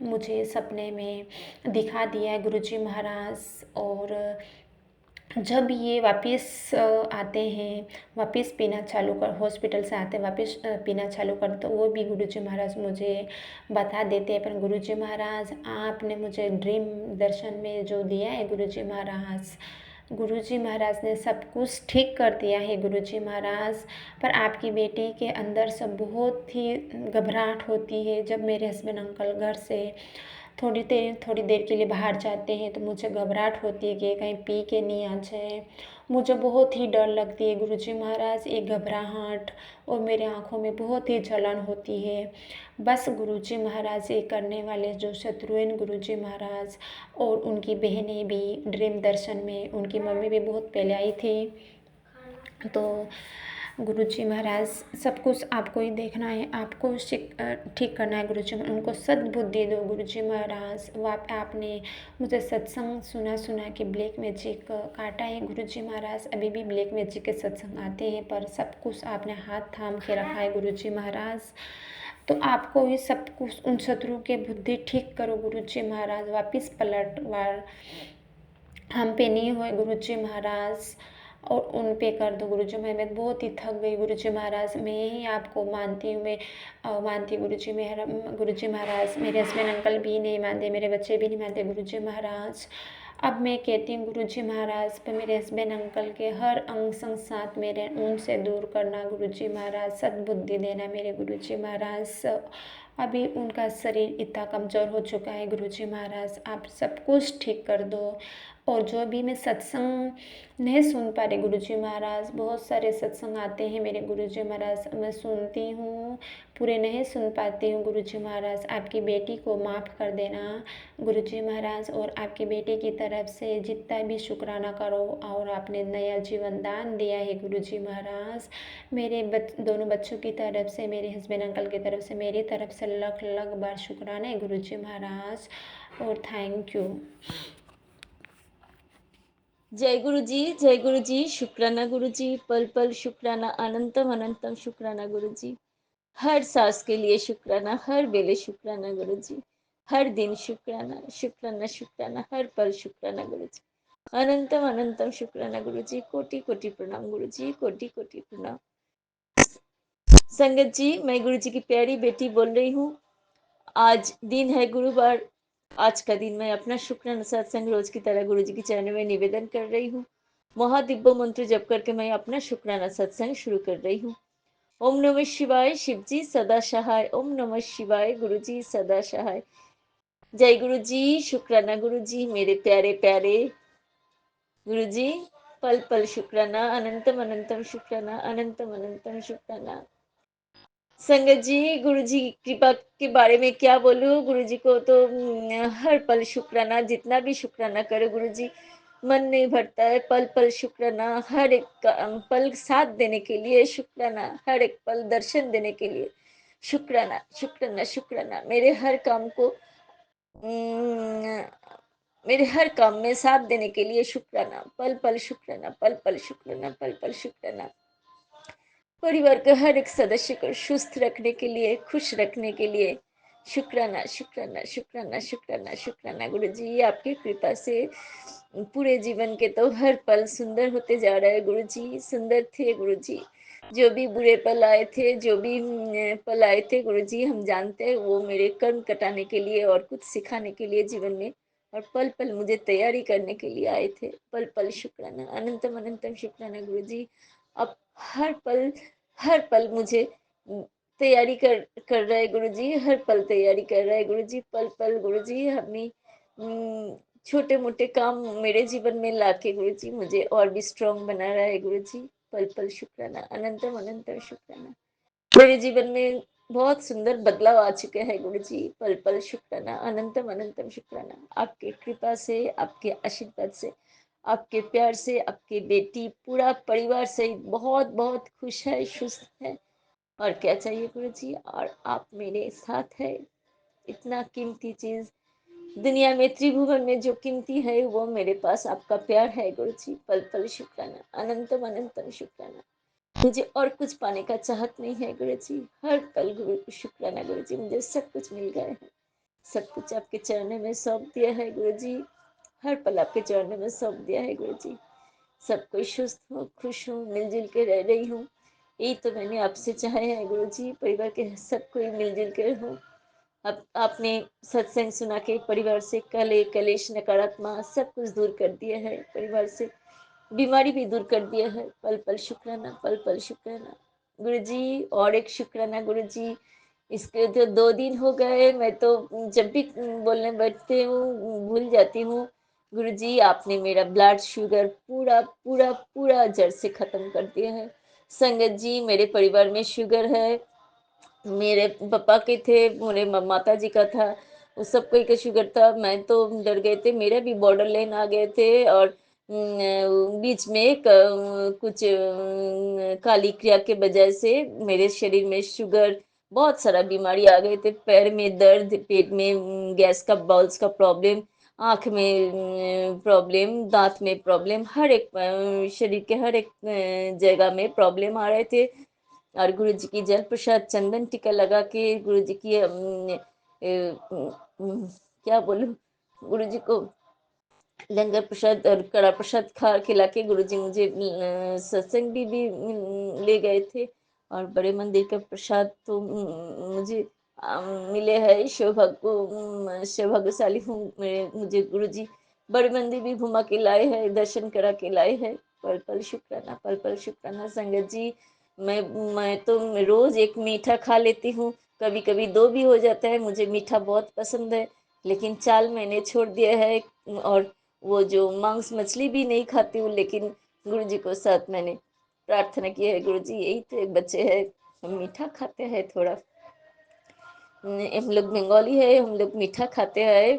मुझे सपने में दिखा दिया है गुरुजी महाराज। और जब ये वापस आते हैं, वापस पीना चालू कर, हॉस्पिटल से आते हैं वापस पीना चालू कर, तो वो भी गुरुजी महाराज मुझे बता देते हैं। पर गुरुजी महाराज आपने मुझे ड्रीम दर्शन में जो दिया है गुरुजी महाराज ने सब कुछ ठीक कर दिया है गुरुजी महाराज। पर आपकी बेटी के अंदर से बहुत ही घबराहट होती है। जब मेरे हस्बैंड अंकल घर से थोड़ी देर के लिए बाहर जाते हैं तो मुझे घबराहट होती है कि कहीं पी के नहीं आ जाए, मुझे बहुत ही डर लगती है गुरुजी महाराज। एक घबराहट और मेरे आँखों में बहुत ही जलन होती है। बस गुरुजी महाराज ये करने वाले जो शत्रु हैं गुरुजी महाराज और उनकी बहनें भी ड्रीम दर्शन में, उनकी मम्मी भी बहुत पहले आई थी। तो गुरुजी महाराज सब कुछ आपको ही देखना है, आपको ठीक करना है गुरुजी, उनको सद्बुद्धि दो गुरुजी महाराज। वो आपने मुझे सत्संग सुना के ब्लैक मैजिक काटा है गुरुजी महाराज, अभी भी ब्लैक मैजिक के सत्संग आते हैं, पर सब कुछ आपने हाथ थाम के रखा है गुरुजी महाराज। तो आपको ही सब कुछ उन शत्रु के बुद्धि ठीक करो गुरुजी महाराज, वापिस पलटवार हम पे नहीं हुए गुरुजी महाराज और उन पे कर दो गुरुजी। मैं बहुत ही थक गई गुरुजी महाराज, मैं ही आपको मानती हूँ, मैं मानती गुरुजी महाराज। मेरे हस्बैंड अंकल भी नहीं मानते, मेरे बच्चे भी नहीं मानते गुरुजी महाराज। अब मैं कहती हूँ गुरुजी महाराज पर मेरे हस्बैंड अंकल के हर अंग संग साथ मेरे उनसे दूर करना गुरुजी महाराज, सद्बुद्धि देना मेरे गुरुजी महाराज। अभी उनका शरीर इतना कमज़ोर हो चुका है गुरुजी महाराज, आप सब कुछ ठीक कर दो। और जो भी मैं सत्संग नहीं सुन पा रही गुरुजी महाराज, बहुत सारे सत्संग आते हैं मेरे गुरुजी महाराज, मैं सुनती हूँ, पूरे नहीं सुन पाती हूँ गुरुजी महाराज। आपकी बेटी को माफ़ कर देना गुरुजी महाराज और आपके बेटे की तरफ से जितना भी शुक्राना करो और आपने नया जीवन दान दिया है गुरुजी महाराज। मेरे दोनों बच्चों की तरफ से, मेरे हस्बैंड अंकल की तरफ से, मेरी तरफ से लाख लाख बार शुक्राना है गुरुजी महाराज और थैंक यू। जय गुरु जी, शुक्राना गुरु जी, पल पल शुक्राना, अनंतम अनंतम शुक्राना गुरु जी। हर सांस के लिए शुक्राना, हर बेले शुक्राना गुरु जी, हर दिन शुक्राना शुक्राना शुक्राना, हर पल शुक्राना गुरु जी, अनंतम अनंतम शुक्राना गुरु जी। कोटि कोटि प्रणाम गुरु जी, कोटि कोटि प्रणाम। संगत जी, मैं गुरु जी की प्यारी बेटी बोल रही हूँ। आज दिन है गुरुवार, आज का दिन मैं अपना शुक्राना सत्संग रोज की तरह गुरु जी के चरणों में निवेदन कर रही हूँ। महादिव्य मंत्र जप करके मैं अपना शुक्राना सत्संग शुरू कर रही हूँ। ओम नमः शिवाय, शिव जी सदा सहाय, ओम नमः शिवाय, गुरु जी सदा सहाय। जय गुरु जी, शुक्राना गुरु जी, मेरे प्यारे प्यारे गुरु जी, पल पल शुक्राना, अनंतम अनंतम शुक्राना, अनंतम अनंतम शुक्राना। संगत जी, गुरु जी की कृपा के बारे में क्या बोलूं, गुरु जी को तो हर पल शुक्राना, जितना भी शुक्राना करो गुरु जी मन नहीं भरता है। पल पल शुक्राना, हर एक पल साथ देने के लिए शुक्राना, हर एक पल दर्शन देने के लिए शुक्राना शुक्राना शुक्राना। मेरे हर काम को मेरे हर काम में साथ देने के लिए शुक्राना, पल पल शुक्राना, पल पल शुक्राना, पल पल शुक्राना। परिवार के हर एक सदस्य को सुस्त रखने के लिए, खुश रखने के लिए शुक्राना शुक्राना शुक्राना शुक्राना शुक्राना। गुरु जी, आपकी कृपा से पूरे जीवन के तो हर पल सुंदर होते जा रहा है गुरु जी, सुंदर थे गुरु जी। जो भी बुरे पल आए थे, जो भी पल आए थे गुरु जी, हम जानते हैं वो मेरे कर्म कटाने के लिए और कुछ सिखाने के लिए जीवन में और पल पल मुझे तैयारी करने के लिए आए थे। पल पल शुक्राना, अनंतम अनंतम शुक्राना गुरु जी। अब हर पल मुझे तैयारी कर रहा है गुरु जी, हर पल तैयारी कर रहा है गुरु जी, पल पल गुरु जी अपनी छोटे मोटे काम मेरे जीवन में लाके गुरु जी मुझे और भी स्ट्रांग बना रहा है गुरु जी। पल पल शुक्राना, अनंतम अनंतम शुक्राना। मेरे जीवन में बहुत सुंदर बदलाव आ चुके हैं गुरु जी। पल पल शुक्राना, अनंतम अनंतम शुक्राना। आपके कृपा से, आपके आशीर्वाद से, आपके प्यार से, आपकी बेटी पूरा परिवार से बहुत बहुत खुश है, सुस्त है। और क्या चाहिए गुरु जी, और आप मेरे साथ है। इतना कीमती चीज दुनिया में, त्रिभुवन में जो कीमती है वो मेरे पास आपका प्यार है गुरु जी। पल पल शुक्राना, अनंतम अनंतम शुक्राना। मुझे और कुछ पाने का चाहत नहीं है गुरु जी। हर पल गुरु शुक्राना गुरु जी, मुझे सब कुछ मिल गया है। सब कुछ आपके चरणों में सौंप दिया है गुरु जी। हर पल आपके चरणों में सौंप दिया है गुरु जी। सब कोई सुस्त हो, खुश हूँ, मिलजुल के रह रही हूँ। यही तो मैंने आपसे चाहे है गुरु जी, परिवार के सब कोई मिलजुल के हो। अब आपने सत्संग सुना के परिवार से कलेश नकारात्मक सब कुछ दूर कर दिया है, परिवार से बीमारी भी दूर कर दिया है। पल पल शुक्राना, पल पल शुक्राना गुरु जी। और एक शुक्राना गुरु जी, इसके तो 2 दिन हो गए, मैं तो जब भी बोलने बैठती हूँ भूल जाती हूँ। गुरु जी आपने मेरा ब्लड शुगर पूरा पूरा पूरा जड़ से खत्म कर दिया है। संगत जी, मेरे परिवार में शुगर है। मेरे पापा के थे, मेरे माता जी का था, वो सब कोई का शुगर था। मैं तो डर गए थे, मेरे भी बॉर्डर लाइन आ गए थे। और बीच में कुछ काली क्रिया के वजह से मेरे शरीर में शुगर, बहुत सारा बीमारी आ गए थे। पैर में दर्द, पेट में गैस का बाउल्स का प्रॉब्लम, आँख में प्रॉब्लम, दाँत में प्रॉब्लम, हर एक शरीर के हर एक जगह में प्रॉब्लम आ रहे थे। और गुरु जी की जल प्रसाद चंदन टीका लगा के गुरु जी की क्या बोलूं, गुरु जी को लंगर प्रसाद और कड़ा प्रसाद खा खिला के गुरु जी मुझे सत्संग भी ले गए थे। और बड़े मंदिर का प्रसाद तो मुझे मिले है। सौभाग्यशाली हूँ, मेरे मुझे गुरु जी बड़े मंदिर भी घुमा के लाए हैं, दर्शन करा के लाए हैं। पल पल शुक्राना, पल पल शुक्राना संगत जी। मैं मैं तो रोज एक मीठा खा लेती हूँ, कभी कभी दो भी हो जाता है। मुझे मीठा बहुत पसंद है, लेकिन चाल मैंने छोड़ दिया है। और वो जो मांस मछली भी नहीं खाती हूँ, लेकिन गुरु जी को साथ मैंने प्रार्थना की है। गुरु जी यही तो एक बच्चे है, हम मीठा खाते हैं थोड़ा। हम लोग बंगाली है, हम लोग मीठा खाते हैं।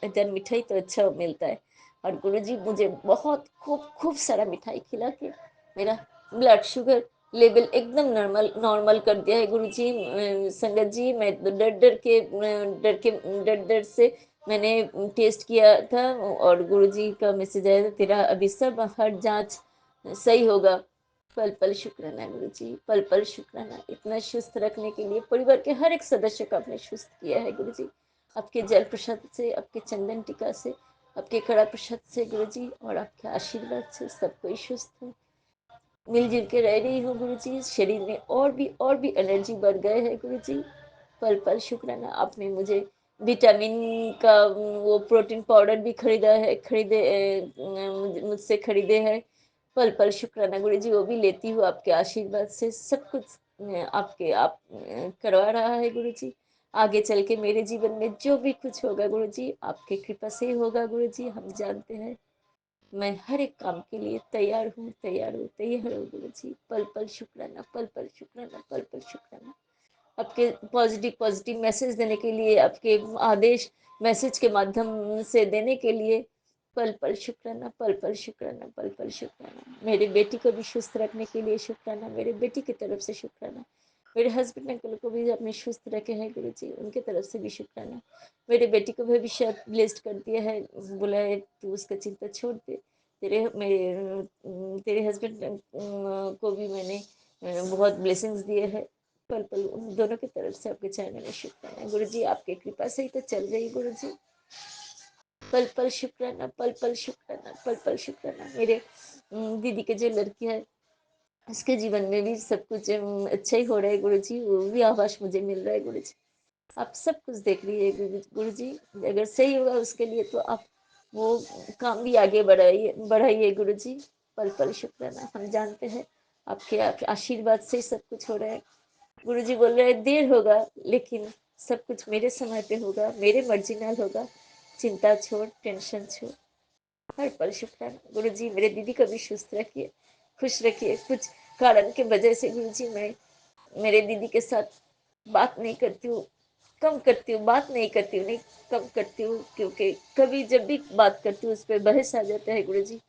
इधर मिठाई तो अच्छा मिलता है। और गुरु जी मुझे बहुत खूब खूब सारा मिठाई खिला के मेरा ब्लड शुगर लेवल एकदम नॉर्मल नॉर्मल कर दिया है गुरु जी। संगत जी, मैं तो डर डर से मैंने टेस्ट किया था, और गुरु जी का मैसेज आया था, तेरा अभी सब हर जांच सही होगा। पल पल शुक्राना गुरु जी, पल पल शुक्राना। इतना सुस्त रखने के लिए परिवार के हर एक सदस्य को आपने सुस्त किया है गुरु जी। आपके जल प्रसाद से, आपके चंदन टीका से, आपके कड़ा प्रसाद से गुरु जी, और आपके आशीर्वाद से सब कोई सुस्त है, मिलजुल के रह रही हूँ गुरु जी। शरीर में और भी एनर्जी बढ़ गए है गुरु जी। पल पल शुक्राना। आपने मुझे विटामिन का वो प्रोटीन पाउडर भी मुझसे खरीदे हैं। पल पल शुक्राना गुरु जी, वो भी लेती हूँ आपके आशीर्वाद से। सब कुछ आप करवा रहा है गुरु जी। आगे चल के मेरे जीवन में जो भी कुछ होगा गुरु जी, आपके कृपा से ही होगा गुरु जी, हम जानते हैं। मैं हर एक काम के लिए तैयार हूँ, तैयार हूँ, तैयार हूँ गुरु जी। पल पल शुक्राना, पल पल शुक्राना, पल पल शुक्राना। आपके पॉजिटिव पॉजिटिव मैसेज देने के लिए, आपके आदेश मैसेज के माध्यम से देने के लिए पल पल शुक्राना, पल पल शुक्राना, पल पल शुक्राना। मेरे बेटी को भी सुस्त रखने के लिए शुक्राना, मेरे बेटी की तरफ से शुक्राना। मेरे हस्बैंड अंकल को भी अपने सुस्त रखे हैं गुरु जी, उनके तरफ से भी शुक्राना। मेरे बेटी को भी शायद ब्लेस्ड कर दिया है, बोला है तू उसका चिंता छोड़ दे। तेरे हस्बैंड को भी मैंने बहुत ब्लेसिंग्स दिए हैं। पल पल उन दोनों की तरफ से आपके चरणों में शुक्राना गुरु जी। आपकी कृपा से ही तो चल रही गुरु जी। पल पल शुक्राना, पल पल शुक्राना, पल पल शुक्राना। मेरे दीदी के जो लड़की है, उसके जीवन में भी सब कुछ अच्छा ही हो रहा है गुरु जी, वो भी आभास मुझे मिल रहा है गुरु जी। आप सब कुछ देख लीजिए गुरु जी, अगर सही होगा उसके लिए तो आप वो काम भी आगे बढ़ाइए बढ़ाइए गुरु जी। पल पल शुक्राना, हम जानते हैं आपके आशीर्वाद से सब कुछ हो रहा है। गुरु जी बोल रहे हैं देर होगा लेकिन सब कुछ मेरे समय पे होगा, मेरे मर्जी नाल होगा। चिंता छोड़, टेंशन छोड़, हर पल शुक्राना गुरु जी। मेरे दीदी को भी सुस्त रखिए, खुश रखिए। कुछ कारण के वजह से गुरु जी मैं मेरे दीदी के साथ बात नहीं करती हूँ, कम करती हूँ, बात नहीं करती हूँ, नहीं कम करती हूँ, क्योंकि कभी जब भी बात करती हूँ उस पर बहस आ जाता है गुरु जी।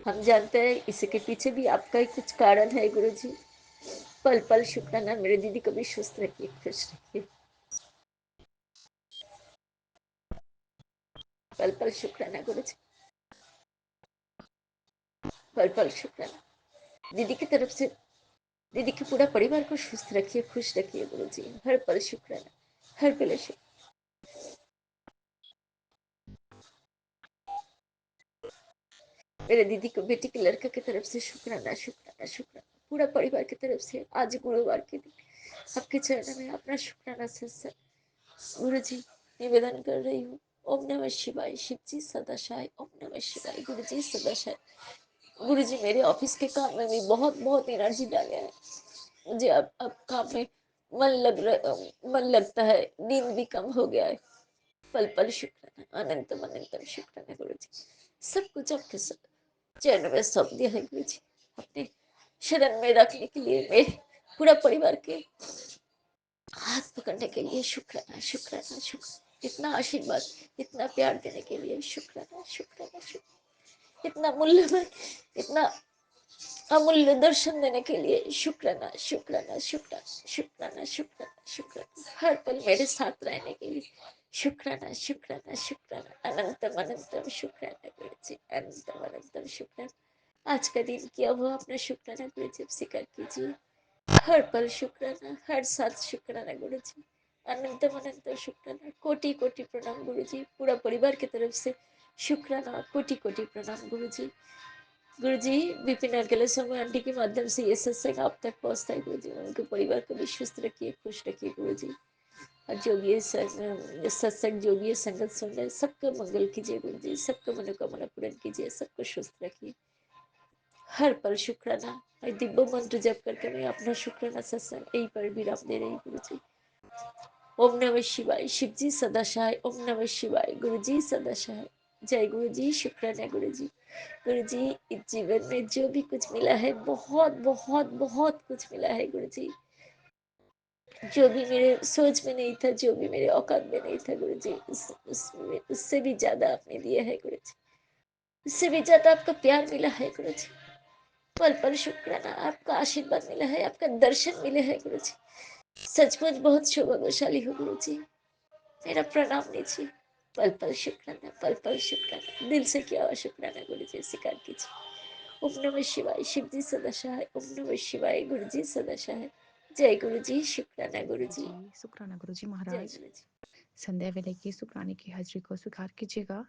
हम जानते हैं इसके पीछे भी आपका ही कुछ कारण है गुरु जी। पल पल शुक्राना, मेरे दीदी को भी सुस्त रखिए, खुश रखिए। पल पल शुक्राना गुरु जी, पल पल शुक्राना। दीदी की तरफ से दीदी के पूरा परिवार को सुस्त रखिए, खुश रखिए गुरु जी। हर पल शुक्राना, हर पल शुक्राना। मेरे दीदी को बेटी के लड़का की तरफ से शुक्राना शुक्राना शुक्राना, पूरा परिवार की तरफ से। आज गुरुवार के दिन आपके चरण में अपना शुक्राना से गुरु जी निवेदन कर रही हूँ। ओम नमः शिवाय, शिव जी सदाशाय। ओम नमः शिवाय, गुरु जी सदाशाय। गुरु जी मेरे ऑफिस के काम में भी बहुत बहुत एनर्जी डाले हैं मुझे। अब काम में मन लगता है, नींद भी कम हो गया है। पल पल शुक्राना, अनंतम अनंतम शुक्राना गुरु जी। सब कुछ आपके चरण में सौंप दिया है गुरु जी। अपने शरण में रखने के लिए मेरे पूरा परिवार के हाथ पकड़ने के लिए शुक्राना शुक्राना शुक्राना। इतना आशीर्वाद, इतना प्यार देने के लिए शुक्राना शुक्राना शुक्राना। इतना मूल्यवान, इतना अमूल्य दर्शन देने के लिए शुक्राना शुक्राना शुक्राना शुक्राना शुक्राना शुक्राना। हर पल मेरे साथ रहने के लिए शुक्राना शुक्राना शुक्राना, अनंतम अनंतम शुक्राना गुरु जी, अनंतम अनंतम शुक्राना। आज का दिन किया हुआ अपना शुक्राना गुरु जी स्वीकार कीजिए। हर पल शुक्राना, हर साथ शुक्राना गुरु जी, अनंतम अनंत शुक्राना। कोटि कोटि प्रणाम गुरु जी, पूरा परिवार की तरफ से शुक्राना, कोटि कोटि प्रणाम गुरु जी। गुरु जी विपिन अकेले समय आंटी के माध्यम से ये सत्संग आप तक पहुंचता है गुरु जी। उनके परिवार को भी सुस्त रखिए, खुश रखिए गुरु जी। और जो भी ये सत्संग, जो भी ये संगत सुन रहे सबका मंगल कीजिए गुरु जी, सबका मनोकामना पूर्ण कीजिए, सबको सुस्त रखिए। हर पल शुक्राना। और दिव्य मंत्र जप करके मैं अपना शुक्राना सत्संग यही पर विराम दे रही गुरु जी। ओम नमः शिवाय, शिव जी सदाशाय। ओम नमः शिवाय, गुरु जी सदाशाय। जय गुरु जी, शुक्राना गुरु जी। गुरु जी इस जीवन में जो भी कुछ मिला है, बहुत बहुत बहुत कुछ मिला है गुरु जी। जो भी मेरे सोच में नहीं था, जो भी मेरे औकात में नहीं था गुरु जी, उससे भी ज्यादा आपने दिया है गुरु जी। उससे भी ज्यादा आपका प्यार मिला है गुरु जी। पल पल शुक्राना, आपका आशीर्वाद मिला है, आपका दर्शन मिले है गुरु जी। सचमुच बहुत सौभाग्यशाली हो गुरु जी। मेरा प्रणाम लीजिए। पल पल शुक्राना, पल पल शुक्राना, दिल से किया हुआ शुक्राना गुरु जी स्वीकार कीजिए। ओम नमः शिवाय, शिव जी सदाशाय। ओम नमः शिवाय, गुरु जी सदाशाय। जय गुरु जी, शुक्राना गुरु जी, जी शुक्राना गुरु जी जय महाराज। गुरु जी। संध्या वेले की शुक्राने की हाजिरी को स्वीकार कीजिएगा।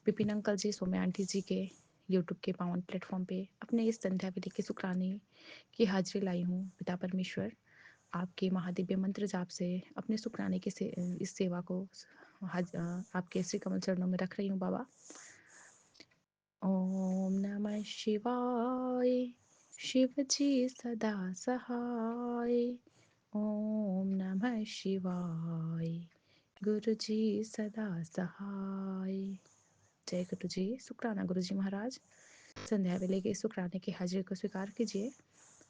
विपिन अंकल जी, सौम्या आंटी जी के यूट्यूब के पावन प्लेटफॉर्म पे अपने इस संध्या वेले की शुक्राने की हाजिरी लाई हूँ। पिता परमेश्वर आपके महादिव्य मंत्र जाप से अपने शुक्राने की इस सेवा को आपके श्री कमल चरणों में रख रही हूँ बाबा। ओम नमः शिवाय, शिव जी सदा सहाय। ओम नमः शिवाय, गुरु जी सदा सहाय। जय गुरु जी, शुक्राना गुरु जी महाराज। संध्या वेले के शुक्राने की हाजिरी को स्वीकार कीजिए।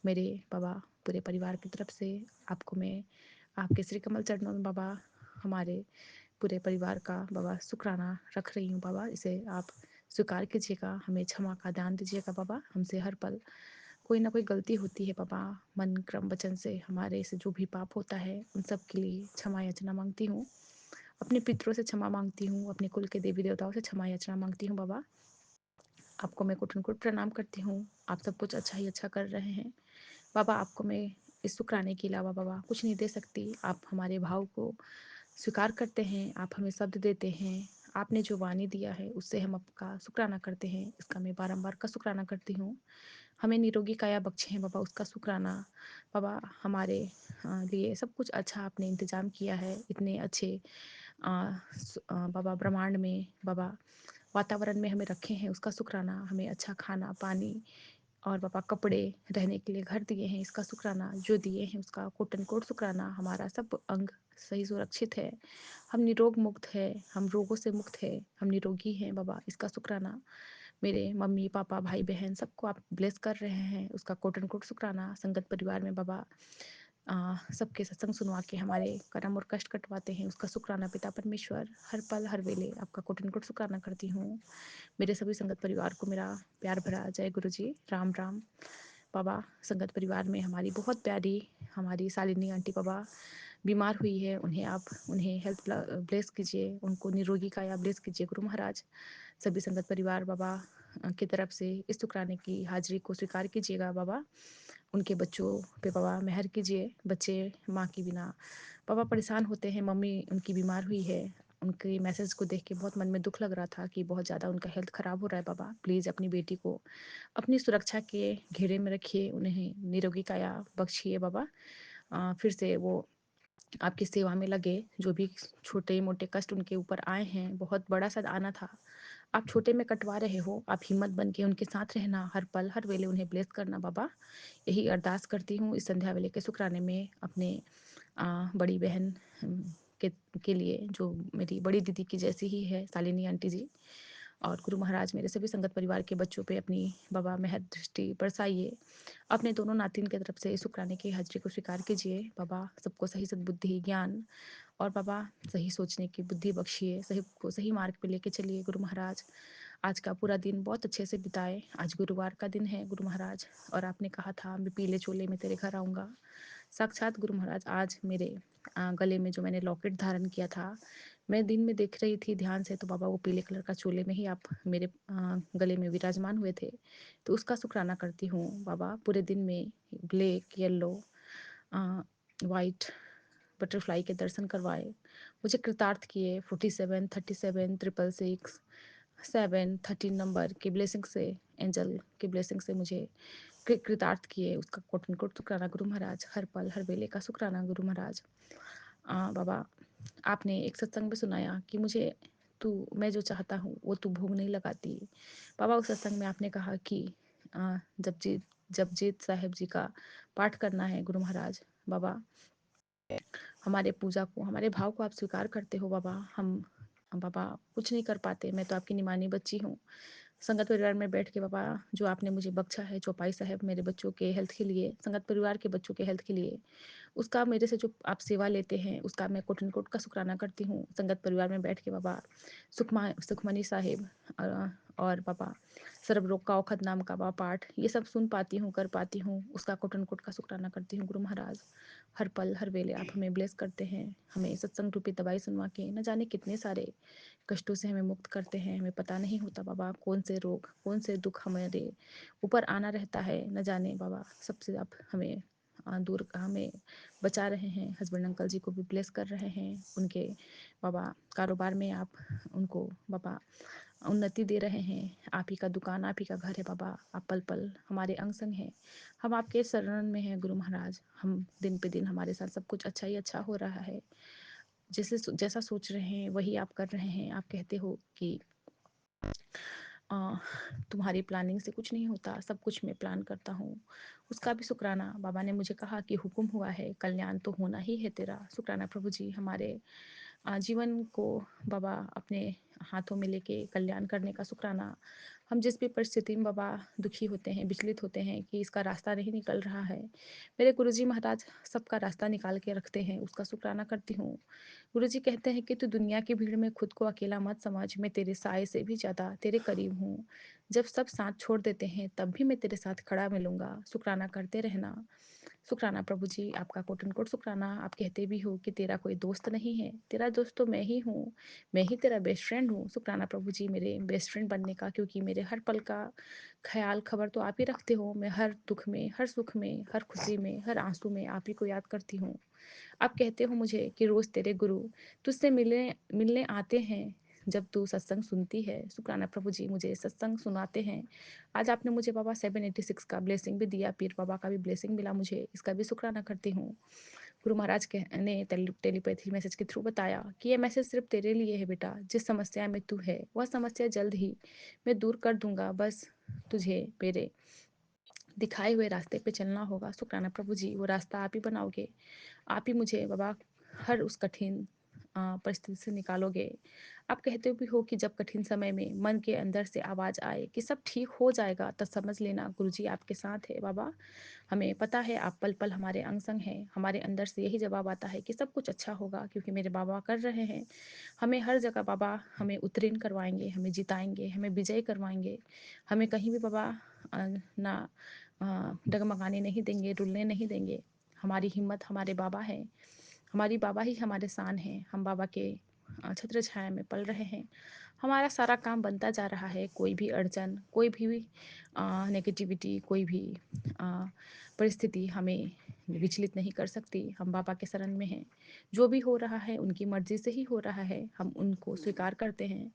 मेरे बाबा पूरे परिवार की तरफ से आपको मैं आपके श्री कमल चरणों में बाबा, हमारे पूरे परिवार का बाबा शुक्राना रख रही हूँ बाबा। इसे आप स्वीकार कीजिएगा, हमें क्षमा का दान दीजिएगा बाबा। हमसे हर पल कोई ना कोई गलती होती है बाबा, मन क्रम वचन से हमारे से जो भी पाप होता है उन सब के लिए क्षमा याचना मांगती हूँ। अपने पितरों से क्षमा मांगती हूँ, अपने कुल के देवी देवताओं से क्षमा याचना मांगती हूँ बाबा। आपको मैं कुटन प्रणाम करती हूँ। आप सब कुछ अच्छा ही अच्छा कर रहे हैं बाबा। आपको मैं इस शुक्राने के अलावा बाबा कुछ नहीं दे सकती। आप हमारे भाव को स्वीकार करते हैं, आप हमें शब्द देते हैं। आपने जो वाणी दिया है उससे हम आपका शुक्राना करते हैं। इसका मैं बारंबार का शुक्राना करती हूँ। हमें निरोगी काया बख्शे हैं बाबा, उसका शुक्राना। बाबा हमारे लिए सब कुछ अच्छा आपने इंतज़ाम किया है, इतने अच्छे बाबा ब्रह्मांड में बाबा वातावरण में हमें रखे हैं, उसका शुक्राना। हमें अच्छा खाना पानी और बाबा कपड़े, रहने के लिए घर दिए हैं, इसका शुक्राना। जो दिए हैं उसका कोटन कोट शुक्राना। हमारा सब अंग सही सुरक्षित है, हम निरोग मुक्त है, हम रोगों से मुक्त है, हम निरोगी हैं बाबा, इसका शुक्राना। मेरे मम्मी पापा भाई बहन सबको आप ब्लेस कर रहे हैं, उसका कोटन कोट शुक्राना। संगत परिवार में बाबा सबके सत्संग सुनवा के हमारे कर्म और कष्ट कटवाते हैं, उसका शुक्राना। पिता परमेश्वर, हर पल हर वेले आपका कोटन कोट शुक्राना करती हूँ। मेरे सभी संगत परिवार को मेरा प्यार भरा जय गुरु जी, राम राम। बाबा संगत परिवार में हमारी बहुत प्यारी हमारी शालिनी आंटी बाबा बीमार हुई है, उन्हें हेल्थ ब्लेस कीजिए, उनको निरोगी काया ब्लेस कीजिए गुरु महाराज। सभी संगत परिवार बाबा की तरफ से इस शुक्राने की हाजिरी को स्वीकार कीजिएगा बाबा। उनके बच्चों पे बाबा मेहर कीजिए। बच्चे माँ के बिना बाबा परेशान होते हैं, मम्मी उनकी बीमार हुई है। उनके मैसेज को देख के बहुत मन में दुख लग रहा था कि बहुत ज़्यादा उनका हेल्थ ख़राब हो रहा है बाबा। प्लीज़ अपनी बेटी को अपनी सुरक्षा के घेरे में रखिए, उन्हें निरोगी काया बख्शिए बाबा। फिर से वो आपकी सेवा में लगे। जो भी छोटे मोटे कष्ट उनके ऊपर आए हैं, बहुत बड़ा सा आना था, आप छोटे में कटवा रहे हो। आप हिम्मत बन के उनके साथ रहना, हर पल हर वेले उन्हें ब्लेस करना बाबा। यही अरदास करती हूँ इस संध्या वेले के शुक्राने में अपने बड़ी बहन के के लिए, जो मेरी बड़ी दीदी की जैसी ही है, शालिनी आंटी जी। और गुरु महाराज मेरे सभी संगत परिवार के बच्चों पे अपनी बाबा मेहर दृष्टि बरसाइए। अपने दोनों नातिन की तरफ से इस शुक्राने की हाजिरी को स्वीकार कीजिए बाबा। सबको सही सद्बुद्धि ज्ञान और बाबा सही सोचने की बुद्धि बख्शिए, सही को सही मार्ग पे लेके चलिए गुरु महाराज। आज का पूरा दिन बहुत अच्छे से बिताए। आज गुरुवार का दिन है गुरु महाराज, और आपने कहा था मैं पीले चोले में तेरे घर आऊँगा। साक्षात गुरु महाराज आज मेरे गले में जो मैंने लॉकेट धारण किया था, मैं दिन में देख रही थी ध्यान से, तो बाबा वो पीले कलर का चोले में ही आप मेरे गले में विराजमान हुए थे। तो उसका शुक्राना करती हूँ बाबा। पूरे दिन में ब्लैक येलो वाइट बटरफ्लाई के दर्शन करवाए, मुझे कृतार्थ किए। 47 37 666 7 13 नंबर की ब्लेसिंग से, एंजल की ब्लेसिंग से मुझे कृतार्थ किए। उसका कोटन कोट शुक्राना गुरु महाराज, हर पल हर वेले का शुक्राना गुरु महाराज। बाबा आपने एक सत्संग में सुनाया कि मुझे मैं जो चाहता हूँ वो तू भोग नहीं लगाती। बाबा उस सत्संग में आपने कहा कि जपजीत साहिब जी का पाठ करना है गुरु महाराज। बाबा हमारे पूजा को, हमारे भाव को आप स्वीकार करते हो बाबा। हम बाबा कुछ नहीं कर पाते, मैं तो आपकी निमानी बच्ची हूँ। संगत परिवार में बैठ के बाबा जो आपने मुझे बख्शा है, चौपाई साहब मेरे बच्चों के हेल्थ के लिए, संगत परिवार के बच्चों के हेल्थ के लिए, उसका मेरे से जो आप सेवा लेते हैं उसका मैं कोटन कोट का शुक्राना करती हूँ। संगत परिवार में बैठ के बाबा सुखमनी साहिब और बाबा सर्व रोग का औखद नाम का बाबा पाठ, ये सब सुन पाती हूँ, कर पाती हूँ, उसका कोटन कोट का शुक्राना करती हूँ गुरु महाराज। हर पल हर वेले आप हमें ब्लेस करते हैं, हमें सत्संग रूपी दवाई सुनवा के न जाने कितने सारे कष्टों से हमें मुक्त करते हैं। हमें पता नहीं होता बाबा कौन से रोग कौन से दुख हमारे ऊपर आना रहता है, न जाने बाबा सबसे आप हमें दूर हमें बचा रहे हैं। हस्बैंड अंकल जी को भी ब्लेस कर रहे हैं, उनके बाबा कारोबार में आप उनको बाबा उन्नति दे रहे हैं। आप ही का दुकान, आप ही का घर है बाबा। आप पल पल हमारे अंग संग हैं, हम आपके शरण में हैं गुरु महाराज। हम दिन पे दिन हमारे साथ सब कुछ अच्छा ही अच्छा हो रहा है। जैसा सोच रहे हैं वही आप कर रहे हैं। आप कहते हो कि तुम्हारी प्लानिंग से कुछ नहीं होता, सब कुछ मैं प्लान करता हूँ, उसका भी शुक्राना। बाबा ने मुझे कहा कि हुक्म हुआ है, कल्याण तो होना ही है तेरा। शुक्राना प्रभु जी। हमारे जीवन को बाबा अपने हाथों में लेके कल्याण करने का शुक्राना। हम जिस भी परिस्थिति में बाबा दुखी होते हैं, विचलित होते हैं कि इसका रास्ता नहीं निकल रहा है, मेरे गुरुजी महाराज सबका रास्ता निकाल के रखते हैं, उसका शुक्राना करती हूँ। गुरुजी कहते हैं कि तू दुनिया की भीड़ में खुद को अकेला मत समझ, मैं तेरे साए से भी ज़्यादा तेरे करीब हूँ। जब सब साथ छोड़ देते हैं तब भी मैं तेरे साथ खड़ा मिलूंगा। शुक्राना करते रहना। शुक्राना प्रभु जी, आपका कोटन कोट शुक्राना। आप कहते भी हो कि तेरा कोई दोस्त नहीं है, तेरा दोस्त तो मैं ही हूँ, मैं ही तेरा बेस्ट फ्रेंड हूँ। शुक्राना प्रभु जी मेरे बेस्ट फ्रेंड बनने का, क्योंकि मेरे हर पल का ख्याल खबर तो आप ही रखते हो। मैं हर दुख में, हर सुख में, हर खुशी में, हर आंसू में आप ही को याद करती हूँ। आप कहते हो मुझे कि रोज़ तेरे गुरु तुझसे मिलने मिलने आते हैं, जब तू सत्संग सुनती है, शुक्राना प्रभु जी मुझे सत्संग सुनाते हैं। आज आपने मुझे बाबा 786 का ब्लेसिंग भी दिया, पीर बाबा का भी ब्लेसिंग मिला मुझे, इसका भी शुक्राना करती हूँ। गुरु महाराज ने टेलीपैथी मैसेज के थ्रू बताया कि ये मैसेज सिर्फ तेरे लिए है बेटा, जिस समस्या में तू है वह समस्या जल्द ही मैं दूर कर दूंगा, बस तुझे मेरे दिखाए हुए रास्ते पे चलना होगा। शुक्राना प्रभु जी, वो रास्ता आप ही बनाओगे, आप ही मुझे बाबा हर उस कठिन परिस्थिति से निकालोगे। आप कहते भी हो कि जब कठिन समय में मन के अंदर से आवाज़ आए कि सब ठीक हो जाएगा, तो समझ लेना गुरुजी आपके साथ है बाबा। हमें पता है आप पल पल हमारे अंग संग हैं। हमारे अंदर से यही जवाब आता है कि सब कुछ अच्छा होगा, क्योंकि मेरे बाबा कर रहे हैं। हमें हर जगह बाबा हमें उत्तीर्ण करवाएंगे, हमें जिताएंगे, हमें विजय करवाएंगे। हमें कहीं भी बाबा ना डगमगाने नहीं देंगे, रुलने नहीं देंगे। हमारी हिम्मत हमारे बाबा है, हमारी बाबा ही हमारे शान हैं। हम बाबा के छत्र छाया में पल रहे हैं। हमारा सारा काम बनता जा रहा है। कोई भी अड़चन, कोई भी नेगेटिविटी, कोई भी अ, परिस्थिति हमें विचलित नहीं कर सकती। हम बाबा के शरण में हैं। जो भी हो रहा है उनकी मर्जी से ही हो रहा है, हम उनको स्वीकार करते हैं।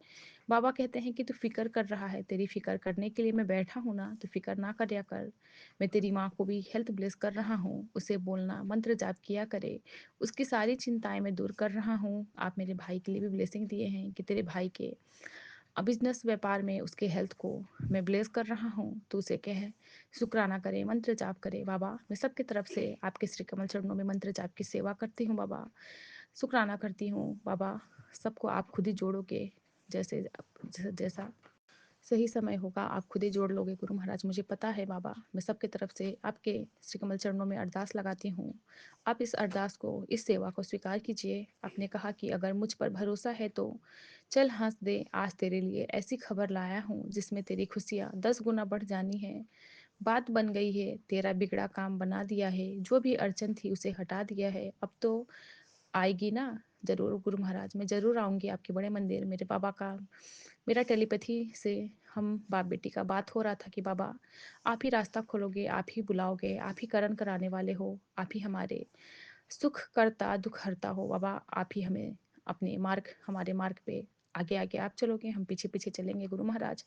बाबा कहते हैं कि तू फिक्र कर रहा है, तेरी फिक्र करने के लिए मैं बैठा हूँ ना, तो फिक्र ना करया कर। मैं तेरी माँ को भी हेल्थ ब्लेस कर रहा हूँ, उसे बोलना, मंत्र जाप किया करे, उसकी सारी चिंताएं मैं दूर कर रहा हूँ। आप मेरे भाई के लिए भी ब्लेसिंग दिए हैं कि तेरे भाई के बिजनेस व्यापार में उसके हेल्थ को मैं ब्लेस कर रहा हूँ, तो उसे कह शुक्राना करे, मंत्र जाप करे। बाबा मैं सबकी तरफ से आपके श्री कमल चरणों में मंत्र जाप की सेवा करती हूँ बाबा, शुक्राना करती हूँ बाबा। सबको आप खुद ही जोड़ोगे, जैसे जैसा सही समय होगा आप खुद ही जोड़ लोगे गुरु महाराज, मुझे पता है बाबा। मैं सबके तरफ से आपके श्री कमल चरणों में अरदास लगाती हूँ। आप इस अरदास को, इस सेवा को स्वीकार कीजिए। आपने कहा कि अगर मुझ पर भरोसा है तो चल हंस दे, आज तेरे लिए ऐसी खबर लाया हूँ जिसमें तेरी खुशियाँ 10 गुना बढ़ जानी है। बात बन गई है, तेरा बिगड़ा काम बना दिया है, जो भी अड़चन थी उसे हटा दिया है। अब तो आएगी ना? जरूर गुरु महाराज, मैं जरूर आऊंगी आपके बड़े मंदिर। मेरे बाबा का, मेरा टेलीपैथी से हम बाप बेटी का बात हो रहा था कि बाबा आप ही रास्ता खोलोगे, आप ही बुलाओगे, आप ही करण कराने वाले हो, आप ही हमारे सुख करता दुख हरता हो बाबा। आप ही हमें अपने मार्ग, हमारे मार्ग पे आगे आगे आप चलोगे, हम पीछे पीछे चलेंगे गुरु महाराज।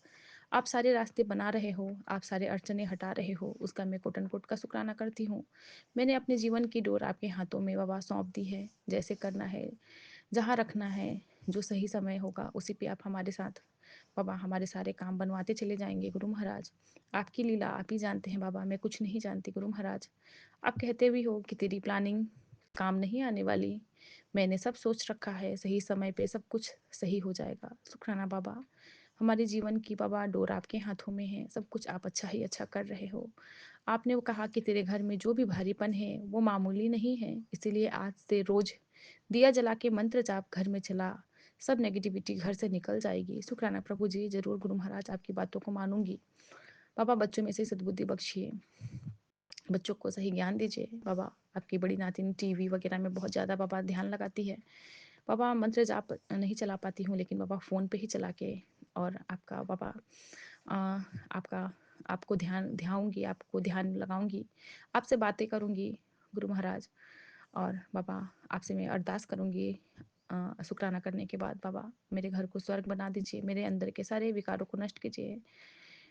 आप सारे रास्ते बना रहे हो, आप सारे अड़चने हटा रहे हो, उसका मैं कोटन कोट का शुक्राना करती हूँ। मैंने अपने जीवन की डोर आपके हाथों में बाबा सौंप दी है। जैसे करना है, जहाँ रखना है, जो सही समय होगा उसी पे आप हमारे साथ बाबा हमारे सारे काम बनवाते चले जाएंगे गुरु महाराज। आपकी लीला आप ही जानते हैं बाबा, मैं कुछ नहीं जानती गुरु महाराज। आप कहते भी हो कि तेरी प्लानिंग काम नहीं आने वाली, मैंने सब सोच रखा है, सही समय पे सब कुछ सही हो जाएगा। शुक्राना बाबा, हमारे जीवन की बाबा डोर आपके हाथों में है, सब कुछ आप अच्छा ही अच्छा कर रहे हो। आपने वो कहा कि तेरे घर में जो भी भारीपन है वो मामूली नहीं है, इसीलिए आज से रोज दिया जला के मंत्र जाप घर में चला, सब नेगेटिविटी घर से निकल जाएगी। शुक्राना प्रभु जी, जरूर गुरु महाराज आपकी बातों को मानूंगी। बाबा बच्चों में से सद्बुद्धि बख्शिए, बच्चों को सही ज्ञान दीजिए बाबा। आपकी बड़ी नातिन टीवी वगैरह में बहुत ज़्यादा बाबा ध्यान लगाती है बाबा। मंत्र जाप नहीं चला पाती हूँ, लेकिन बाबा फ़ोन पे ही चला के और आपका बाबा आपका आपको ध्यान ध्याऊंगी, आपको ध्यान लगाऊंगी, आपसे बातें करूंगी गुरु महाराज। और बाबा आपसे मैं अरदास करूंगी, शुक्राना करने के बाद बाबा मेरे घर को स्वर्ग बना दीजिए, मेरे अंदर के सारे विकारों को नष्ट कीजिए,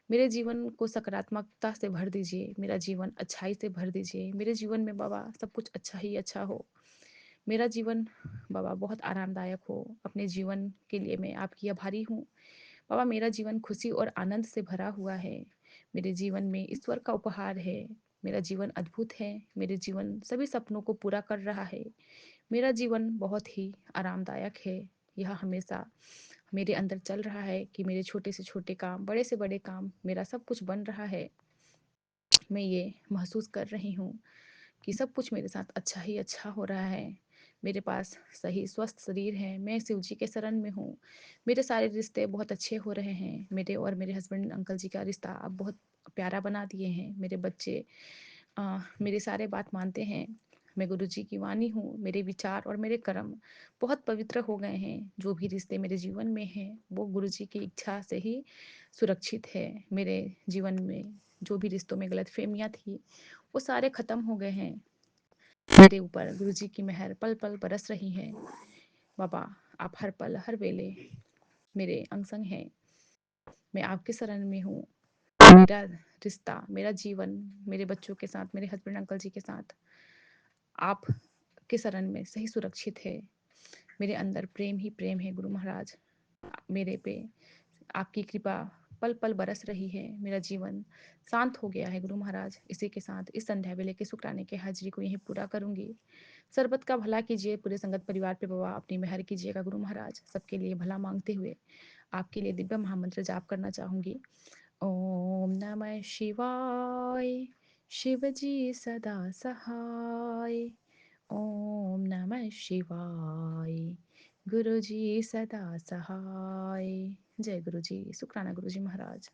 मेरे जीवन को सकारात्मकता से भर दीजिए, मेरा जीवन अच्छाई से भर दीजिए। मेरे जीवन में बाबा सब कुछ अच्छा ही अच्छा हो, मेरा जीवन बाबा बहुत आरामदायक हो। अपने जीवन के लिए मैं आपकी आभारी हूँ बाबा। मेरा जीवन खुशी और आनंद से भरा हुआ है, मेरे जीवन में ईश्वर का उपहार है। मेरा जीवन अद्भुत है, मेरे जीवन सभी सपनों को पूरा कर रहा है। मेरा जीवन बहुत ही आरामदायक है। यह हमेशा मेरे अंदर चल रहा है कि मेरे छोटे से छोटे काम, बड़े से बड़े काम, मेरा सब कुछ बन रहा है। मैं ये महसूस कर रही हूँ कि सब कुछ मेरे साथ अच्छा ही अच्छा हो रहा है। मेरे पास सही स्वस्थ शरीर है, मैं शिव जी के शरण में हूँ। मेरे सारे रिश्ते बहुत अच्छे हो रहे हैं। मेरे और मेरे हस्बैंड अंकल जी का रिश्ता अब बहुत प्यारा बना दिए हैं। मेरे बच्चे मेरे सारे बात मानते हैं। मैं गुरु जी की वाणी हूँ। मेरे विचार और मेरे कर्म बहुत पवित्र हो गए हैं। जो भी रिश्ते मेरे जीवन में हैं वो गुरु जी की इच्छा से ही सुरक्षित है। मेरे जीवन में जो भी रिश्तों में गलतफहमियाँ थी वो सारे खत्म हो गए हैं। मेरे ऊपर गुरु जी की मेहर पल पल बरस रही है बाबा। आप हर पल हर वेले मेरे अंग संग हैं। मैं आपके शरण में हूँ। मेरा रिश्ता, मेरा जीवन मेरे बच्चों के साथ, मेरे हस्बैंड अंकल जी के साथ आपके शरण में सही सुरक्षित है। मेरे अंदर प्रेम ही प्रेम है गुरु महाराज। मेरे पे आपकी कृपा पल पल बरस रही है। मेरा जीवन शांत हो गया है गुरु महाराज। इसी के साथ इस संध्या वेले के शुक्राने के हाजिरी को यहीं पूरा करूंगी। सरबत का भला कीजिए, पूरे संगत परिवार पे बाबा अपनी मेहर कीजिएगा गुरु महाराज। सबके लिए भला मांगते हुए आपके लिए दिव्य महामंत्र जाप करना चाहूंगी। ओम नमः शिवाय, शिव जी सदा सहाय। ओम नमः शिवाय, गुरु जी सदा सहाय। जय गुरु जी, शुक्राना गुरु जी महाराज।